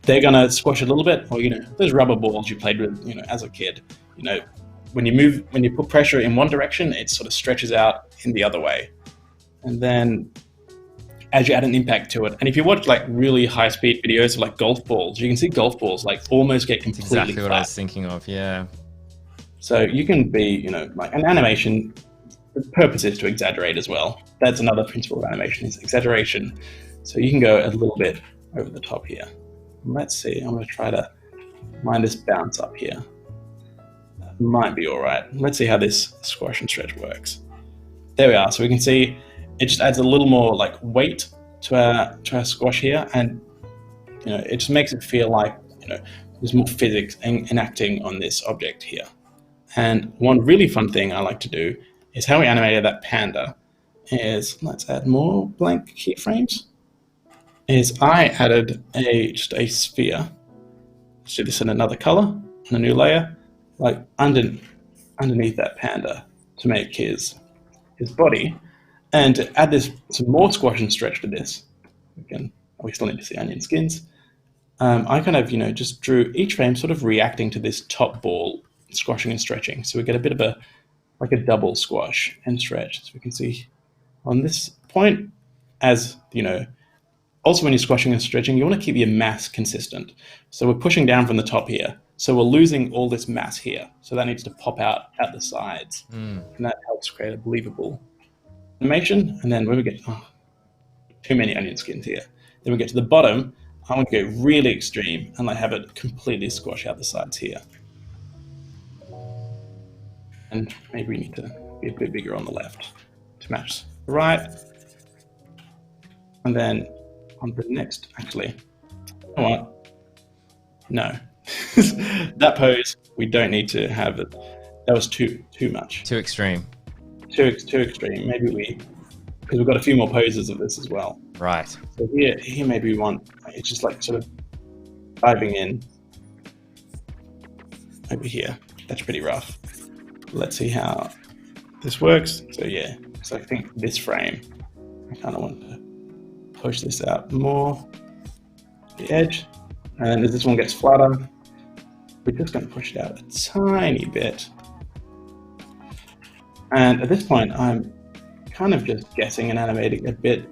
they're gonna squash a little bit, or, those rubber balls you played with, as a kid, when you put pressure in one direction, it sort of stretches out in the other way. And then as you add an impact to it, and if you watch like really high speed videos of like golf balls, you can see golf balls like almost get completely flat. Exactly what I was thinking of, yeah. So you can be, like an animation, the purpose is to exaggerate as well. That's another principle of animation, is exaggeration. So you can go a little bit over the top here. Let's see, I'm going to try to line this bounce up here. That might be all right. Let's see how this squash and stretch works. There we are. So we can see it just adds a little more like weight to our squash here, and it just makes it feel like there's more physics enacting on this object here. And one really fun thing I like to do is how we animated that panda is, let's add more blank keyframes, is I added just a sphere. Let's do this in another color, on a new layer, like underneath that panda to make his body. And to add some more squash and stretch to this, we still need to see onion skins. I kind of, just drew each frame sort of reacting to this top ball, squashing and stretching. So we get a bit of a double squash and stretch. So we can see on this point, as also when you're squashing and stretching, you want to keep your mass consistent. So we're pushing down from the top here. So we're losing all this mass here. So that needs to pop out at the sides. And that helps create a believable animation. And then when we get, too many onion skins here. Then we get to the bottom, I want to go really extreme and have it completely squash out the sides here. And maybe we need to be a bit bigger on the left to match the right. And then on the next, actually, you know what? No. That pose, we don't need to have it. That was too much. Too extreme. Too extreme. Maybe because we've got a few more poses of this as well. Right. So here maybe we want, it's just like sort of diving in over here. That's pretty rough. Let's see how this works. So yeah, so I think this frame, I kind of want to push this out more, the edge. And as this one gets flatter, we're just going to push it out a tiny bit. And at this point, I'm kind of just guessing and animating a bit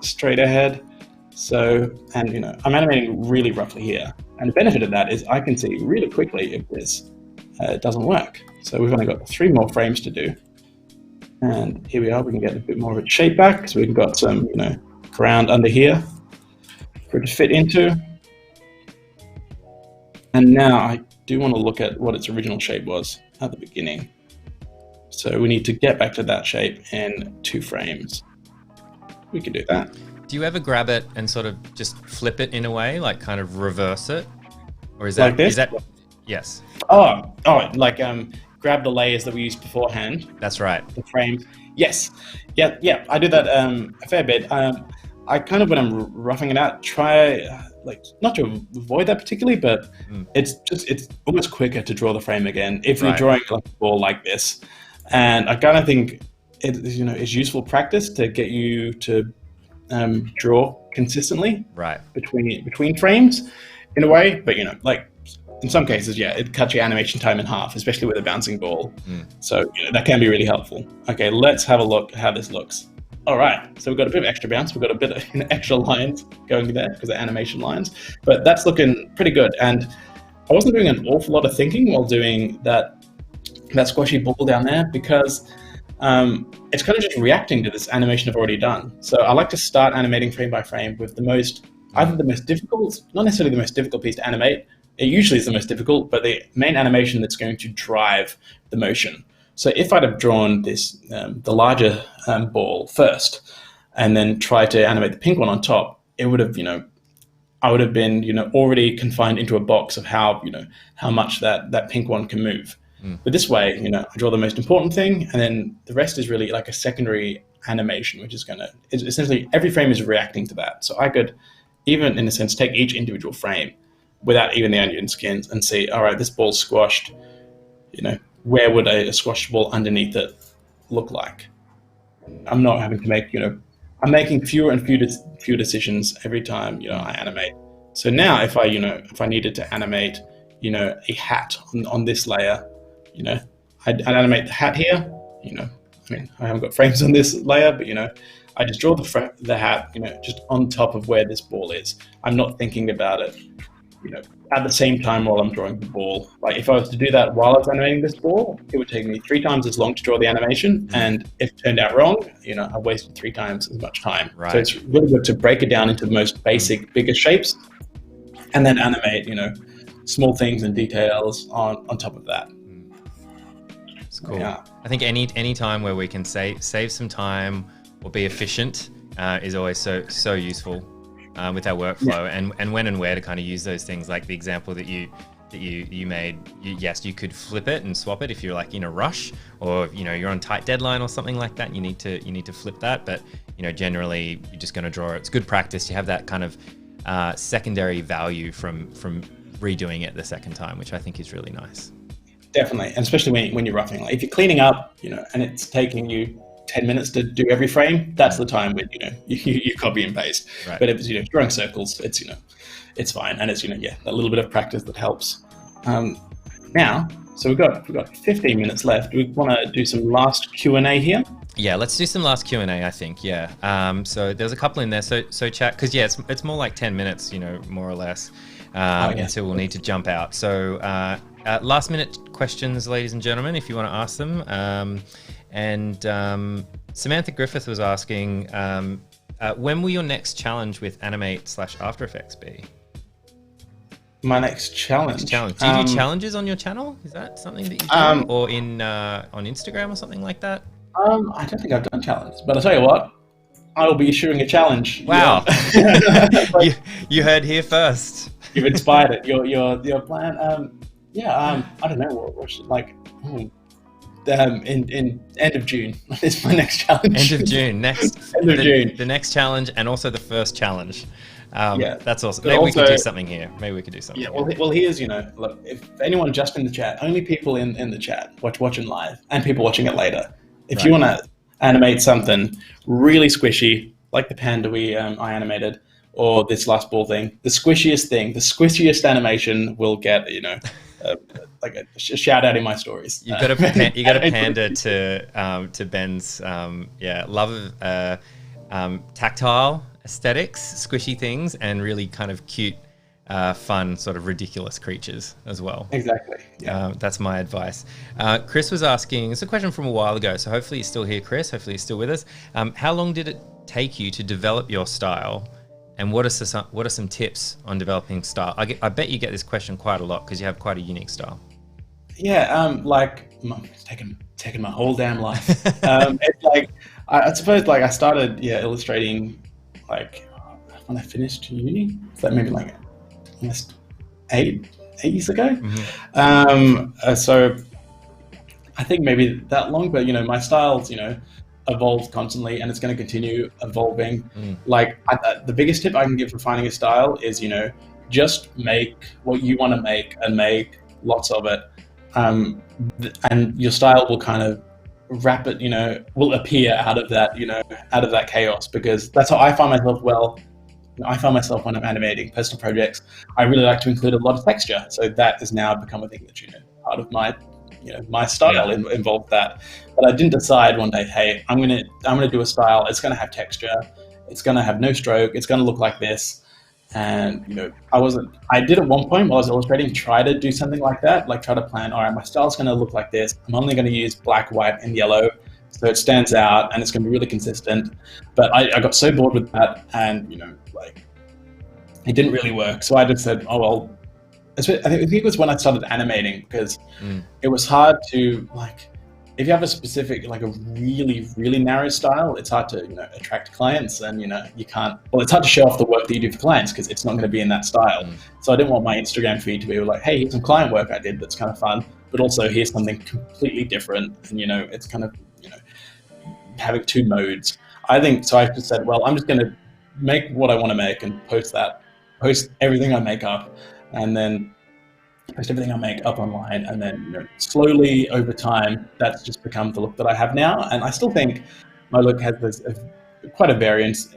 straight ahead. So, and I'm animating really roughly here. And the benefit of that is I can see really quickly if this doesn't work. So we've only got 3 more frames to do. And here we are, we can get a bit more of its shape back because we've got some, ground under here for it to fit into. And now I do want to look at what its original shape was at the beginning. So we need to get back to that shape in 2 frames. We can do that. Do you ever grab it and sort of just flip it in a way, like kind of reverse it? Or is that like this? Is that yes? Oh, like grab the layers that we used beforehand. That's right. The frames. Yes. Yeah. I do that a fair bit. I kind of, when I'm roughing it out, try not to avoid that particularly, but it's almost quicker to draw the frame again if you're drawing like a ball like this. And I kind of think it's useful practice to get you to draw consistently between frames in a way. But in some cases, it cuts your animation time in half, especially with a bouncing ball. So that can be really helpful. Okay, let's have a look at how this looks. All right, so we've got a bit of extra bounce. We've got a bit of extra lines going there because they're animation lines, but that's looking pretty good. And I wasn't doing an awful lot of thinking while doing that squashy ball down there because it's kind of just reacting to this animation I've already done. So I like to start animating frame by frame with either the most difficult, not necessarily the most difficult piece to animate. It usually is the most difficult, but the main animation that's going to drive the motion. So if I'd have drawn this, the larger ball first, and then tried to animate the pink one on top, it would have, I would have been, already confined into a box of how much that pink one can move. But this way, I draw the most important thing, and then the rest is really like a secondary animation, which is essentially every frame is reacting to that. So I could even, in a sense, take each individual frame without even the onion skins and see, all right, this ball's squashed, where would a squashed ball underneath it look like? I'm not having to make, I'm making fewer and fewer decisions every time, I animate. So now if I needed to animate, a hat on this layer, I'd animate the hat here, I haven't got frames on this layer, but, I just draw the hat, just on top of where this ball is. I'm not thinking about it, at the same time while I'm drawing the ball. Like if I was to do that while I was animating this ball, it would take me 3 times as long to draw the animation. And if it turned out wrong, I wasted 3 times as much time. Right. So it's really good to break it down into the most basic, biggest shapes and then animate, small things and details on top of that. It's cool. Yeah. I think any time where we can save some time or be efficient is always so useful. With our workflow, and when and where to kind of use those things, like the example that you made. Yes, you could flip it and swap it if you're like in a rush, or you're on tight deadline or something like that. You need to flip that, but generally you're just going to draw it. It's good practice. You have that kind of secondary value from redoing it the second time, which I think is really nice. Definitely, and especially when you're roughing. Like if you're cleaning up, and it's taking you 10 minutes to do every frame, that's the time when you copy and paste. Right. But if it's drawing circles, it's it's fine, and it's a little bit of practice that helps. Now, so we've got 15 minutes left. We want to do some last Q&A here. Yeah, let's do some last Q&A. I think so there's a couple in there. So chat, because it's more like 10 minutes, more or less. And so we'll need to jump out. So last minute questions, ladies and gentlemen, if you want to ask them. And Samantha Griffith was asking, when will your next challenge with Animate/After Effects be? My next challenge? Do you do challenges on your channel? Is that something that you do? Or on Instagram or something like that? I don't think I've done challenges, but I'll tell you what, I will be issuing a challenge. Wow. You heard here first. You've inspired it. Your plan. I don't know what should in end of June is my next challenge. End of June. June. The next challenge, and also the first challenge. That's awesome. Maybe we could do something here. Yeah. Well, here's look, if anyone just in the chat, only people in the chat watching live, and people watching it later. If you want to animate something really squishy, like the panda I animated, or this last ball thing, the squishiest animation will get, uh, like a shout out in my stories. You got to pander to Ben's love of tactile aesthetics, squishy things, and really kind of cute, fun, sort of ridiculous creatures as well. Exactly. Yeah. That's my advice. Chris was asking, it's a question from a while ago, so hopefully you're still here, Chris. Hopefully you're still with us. How long did it take you to develop your style? And what are some tips on developing style? I bet you get this question quite a lot because you have quite a unique style. Yeah, it's taken my whole damn life. It's like I suppose like I started illustrating like when I finished uni. So maybe like almost eight years ago. So I think maybe that long, but my styles evolves constantly, and it's going to continue evolving. Like the biggest tip I can give for finding a style is just make what you want to make and make lots of it, and your style will kind of will appear out of that chaos, because that's how I find myself. I find myself when I'm animating personal projects, I really like to include a lot of texture, so that has now become a thing that's part of my style involved that. But I didn't decide one day, hey, I'm gonna do a style, it's gonna have texture, it's gonna have no stroke, it's gonna look like this. And I did at one point while I was illustrating try to do something like that, like try to plan, all right, my style's gonna look like this, I'm only gonna use black, white, and yellow, so it stands out and it's gonna be really consistent. But I got so bored with that, and it didn't really work. So I just said, oh well, I think it was when I started animating, because it was hard to, if you have a specific, a really, really narrow style, it's hard to, attract clients, and, you can't, it's hard to show off the work that you do for clients because it's not going to be in that style. So I didn't want my Instagram feed to be like, hey, here's some client work I did that's kind of fun, but also here's something completely different. And, it's kind of, having two modes. I think, so I just said, well, I'm just going to make what I want to make and post everything I make up, and then post everything I make up online, and then slowly over time that's just become the look that I have now. And I still think my look has quite a variance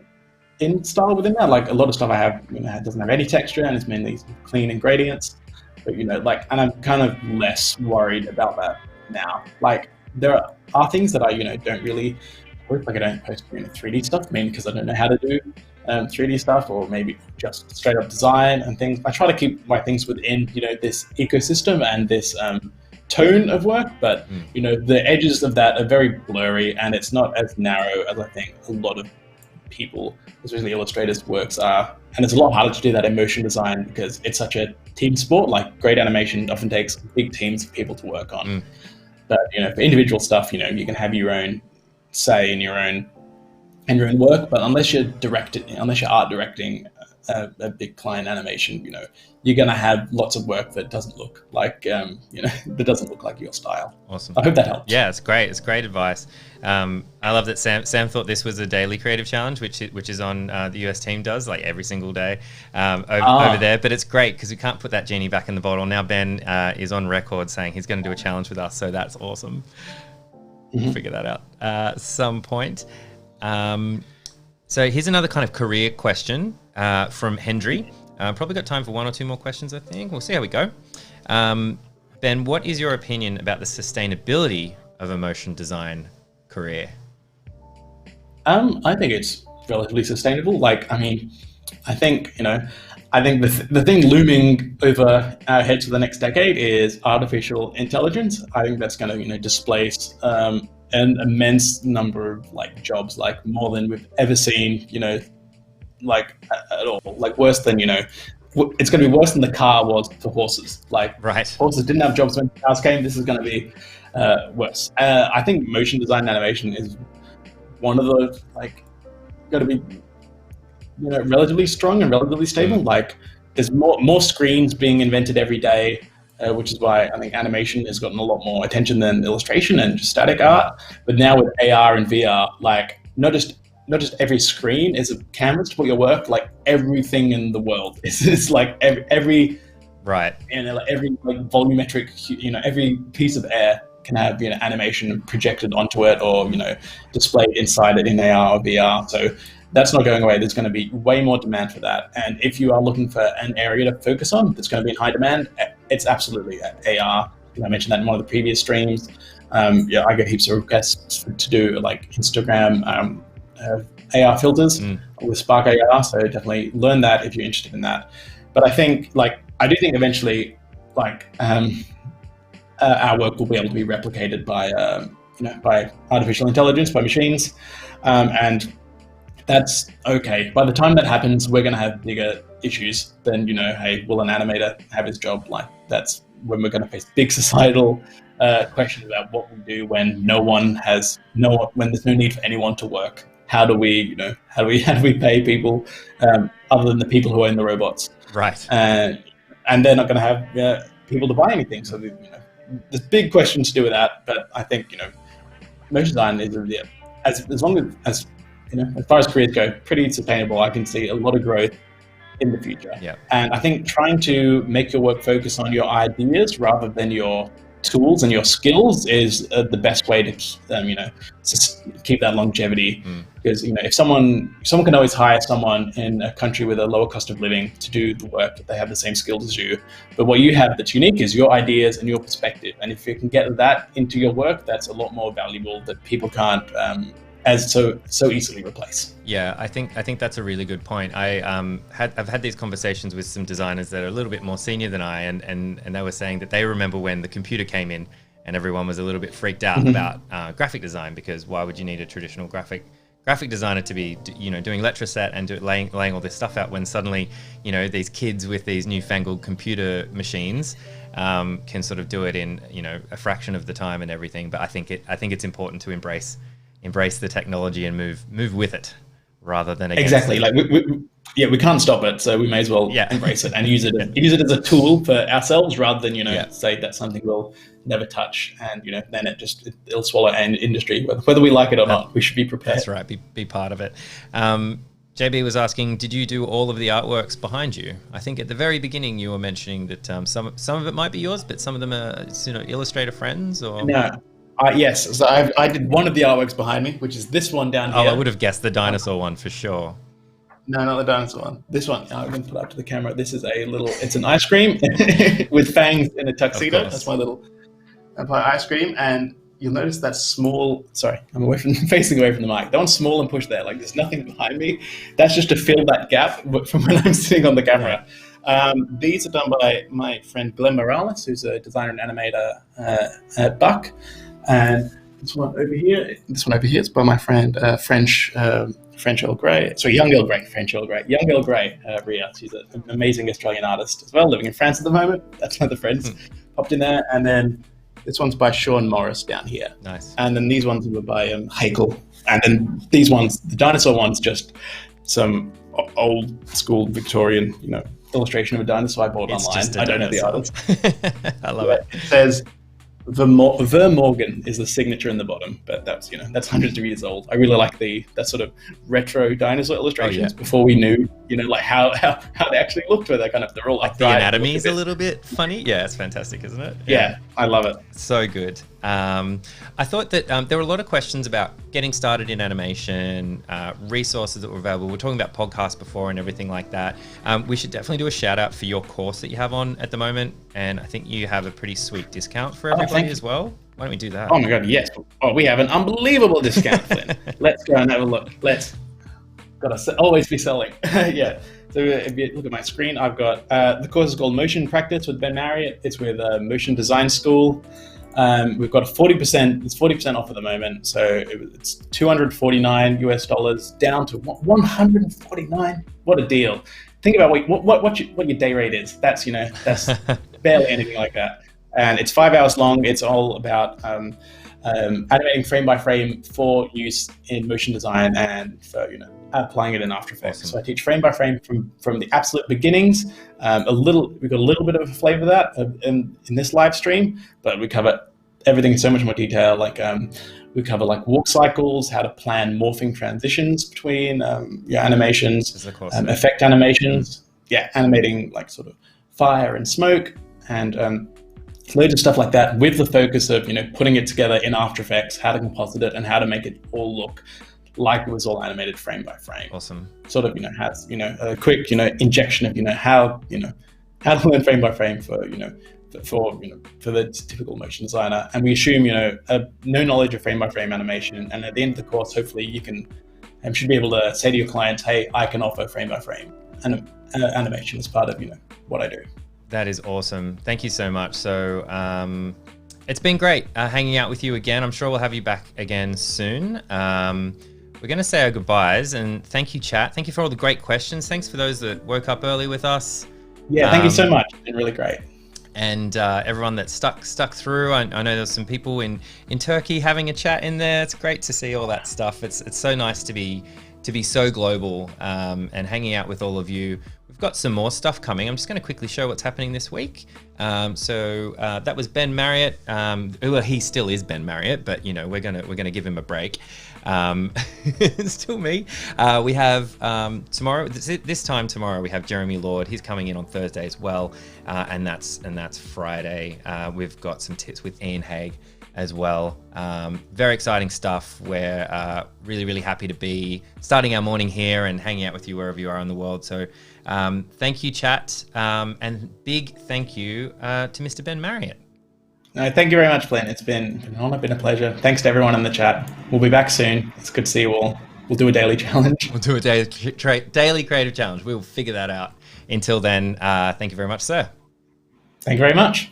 in style within that. Like a lot of stuff I have doesn't have any texture, and it's mainly clean ingredients, but and I'm kind of less worried about that now. Like there are things that I don't really post, like I don't post 3D stuff, mainly because I don't know how to do 3D stuff, or maybe just straight up design and things. I try to keep my things within this ecosystem and this tone of work, but the edges of that are very blurry, and it's not as narrow as I think a lot of people, especially illustrators' works are. And it's a lot harder to do that in motion design because it's such a team sport. Like great animation often takes big teams of people to work on. But for individual stuff, you can have your own say in your own work, but unless you're art directing a big client animation, you're going to have lots of work that doesn't look like that doesn't look like your style. Awesome. I hope that helps. Yeah, it's great. It's great advice. I love that Sam thought this was a daily creative challenge, which is on the US team does like every single day over there. But it's great because we can't put that genie back in the bottle. Now Ben is on record saying he's going to do a challenge with us, so that's awesome. We'll figure that out at some point. So here's another kind of career question from Hendry. Probably got time for one or two more questions, I think. We'll see how we go. Ben, what is your opinion about the sustainability of a motion design career? I think it's relatively sustainable. I think the thing looming over our heads for the next decade is artificial intelligence. I think that's going to displace an immense number of jobs, more than we've ever seen, at all. Worse than it's going to be worse than the car was for horses. Right. Horses didn't have jobs when cars came. This is going to be worse. I think motion design and animation is one of those got to be relatively strong and relatively stable. There's more screens being invented every day, which is why I think animation has gotten a lot more attention than illustration and just static art. But now with AR and VR, not just every screen is a canvas to put your work. Everything in the world is every right. Every volumetric, every piece of air can have animation projected onto it, or displayed inside it in AR or VR. So That's not going away. There's going to be way more demand for that. And if you are looking for an area to focus on that's going to be in high demand, it's absolutely AR. I mentioned that in one of the previous streams. I get heaps of requests to do like Instagram AR filters with Spark AR. So definitely learn that if you're interested in that. But I do think eventually our work will be able to be replicated by artificial intelligence, by machines, and that's okay. By the time that happens, we're going to have bigger issues than, hey, will an animator have his job? Like, that's when we're going to face big societal questions about what we do when when there's no need for anyone to work. How do we pay people other than the people who own the robots? Right. And they're not going to have people to buy anything. So there's big questions to do with that. But I think motion design is as long as far as careers go, pretty sustainable. I can see a lot of growth in the future. Yeah. And I think trying to make your work focus on your ideas rather than your tools and your skills is the best way to keep that longevity. Because if someone can always hire someone in a country with a lower cost of living to do the work, if they have the same skills as you. But what you have that's unique is your ideas and your perspective. And if you can get that into your work, that's a lot more valuable that people can't so easily replace. Yeah, I think that's a really good point. I've had these conversations with some designers that are a little bit more senior than I, and they were saying that they remember when the computer came in and everyone was a little bit freaked out about graphic design, because why would you need a traditional graphic designer to be doing letraset and laying all this stuff out, when suddenly these kids with these newfangled computer machines can sort of do it in a fraction of the time and everything. But I think it's important to embrace the technology and move with it rather than against exactly it. Like we can't stop it, so we may as well embrace it and use it as a tool for ourselves rather than say that's something we'll never touch, and then it'll swallow an industry whether we like it or not. We should be prepared. That's right, be part of it. JB was asking, did you do all of the artworks behind you? I think at the very beginning you were mentioning that some of it might be yours, but some of them are Illustrator friends, or no. Yes, so I did one of the artworks behind me, which is this one down here. I would have guessed the dinosaur one for sure. No, not the dinosaur one. This one, I'm going to put up to the camera. This is it's an ice cream with fangs in a tuxedo. That's my little vampire ice cream. And you'll notice that small, sorry, I'm facing away from the mic. That one's small and pushed there. Like, there's nothing behind me. That's just to fill that gap from when I'm sitting on the camera. These are done by my friend Ben Marriott, who's a designer and animator at Buck. And this one over here is by my friend French Earl Grey. Sorry, Young Earl Grey, French Earl Grey. Young Earl Grey, Ria. She's an amazing Australian artist as well, living in France at the moment. That's one of the friends popped in there. And then this one's by Sean Morris down here. Nice. And then these ones were by Hakel. And then these ones, the dinosaur one's just some old school Victorian, illustration of a dinosaur I bought online. I don't know the artist. I love it. It says Vermorgan is the signature in the bottom, but that's hundreds of years old. I really like that sort of retro dinosaur illustrations before we knew like how they actually looked, where they're all like the anatomy is a little bit funny. Yeah, it's fantastic, isn't it? Yeah, I love it. So good. I thought that there were a lot of questions about getting started in animation, resources that were available. We're talking about podcasts before and everything like that. We should definitely do a shout out for your course that you have on at the moment, and I think you have a pretty sweet discount for everybody as well. Why don't we do that? Oh my god, yes! Oh, we have an unbelievable discount, Flynn. Let's go and have a look. Gotta always be selling. Yeah. So if you look at my screen, I've got the course is called Motion Practice with Ben Marriott. It's with Motion Design School. We've got 40%. It's 40% off at the moment. So it's $249 US down to $149. What a deal! Think about what your day rate is. That's barely anything like that. And it's 5 hours long. It's all about animating frame by frame for use in motion design and for applying it in After Effects. Awesome. So I teach frame by frame from the absolute beginnings. We've got a little bit of a flavor of that in this live stream, but we cover everything in so much more detail. Like we cover like walk cycles, how to plan morphing transitions between your animations, effect animations, animating like sort of fire and smoke, and loads of stuff like that, with the focus of putting it together in After Effects, how to composite it, and how to make it all look like it was all animated frame by frame. Awesome. Sort of, has, a quick, injection of, how to learn frame by frame for, for the typical motion designer. And we assume, no knowledge of frame by frame animation. And at the end of the course, hopefully you can, should be able to say to your clients, hey, I can offer frame by frame animation as part of, what I do. That is awesome. Thank you so much. So it's been great hanging out with you again. I'm sure we'll have you back again soon. We're going to say our goodbyes, and thank you, chat. Thank you for all the great questions. Thanks for those that woke up early with us. Yeah, thank you so much. It's been really great. And everyone that stuck through. I know there's some people in Turkey having a chat in there. It's great to see all that stuff. It's so nice to be so global and hanging out with all of you. We've got some more stuff coming. I'm just going to quickly show what's happening this week. So that was Ben Marriott. Well, he still is Ben Marriott, but we're gonna give him a break. It's still me. We have tomorrow. This time tomorrow we have Jeremy Lord. He's coming in on Thursday as well, and that's Friday. We've got some tips with Ian Haig as well. Very exciting stuff. We're really happy to be starting our morning here and hanging out with you wherever you are in the world. So thank you, chat, and big thank you to Mr. Ben Marriott. No, thank you very much, Glenn. It's been an honor, been a pleasure. Thanks to everyone in the chat. We'll be back soon. It's good to see you all. We'll do a daily challenge. We'll do a daily creative challenge. We'll figure that out. Until then, thank you very much, sir. Thank you very much.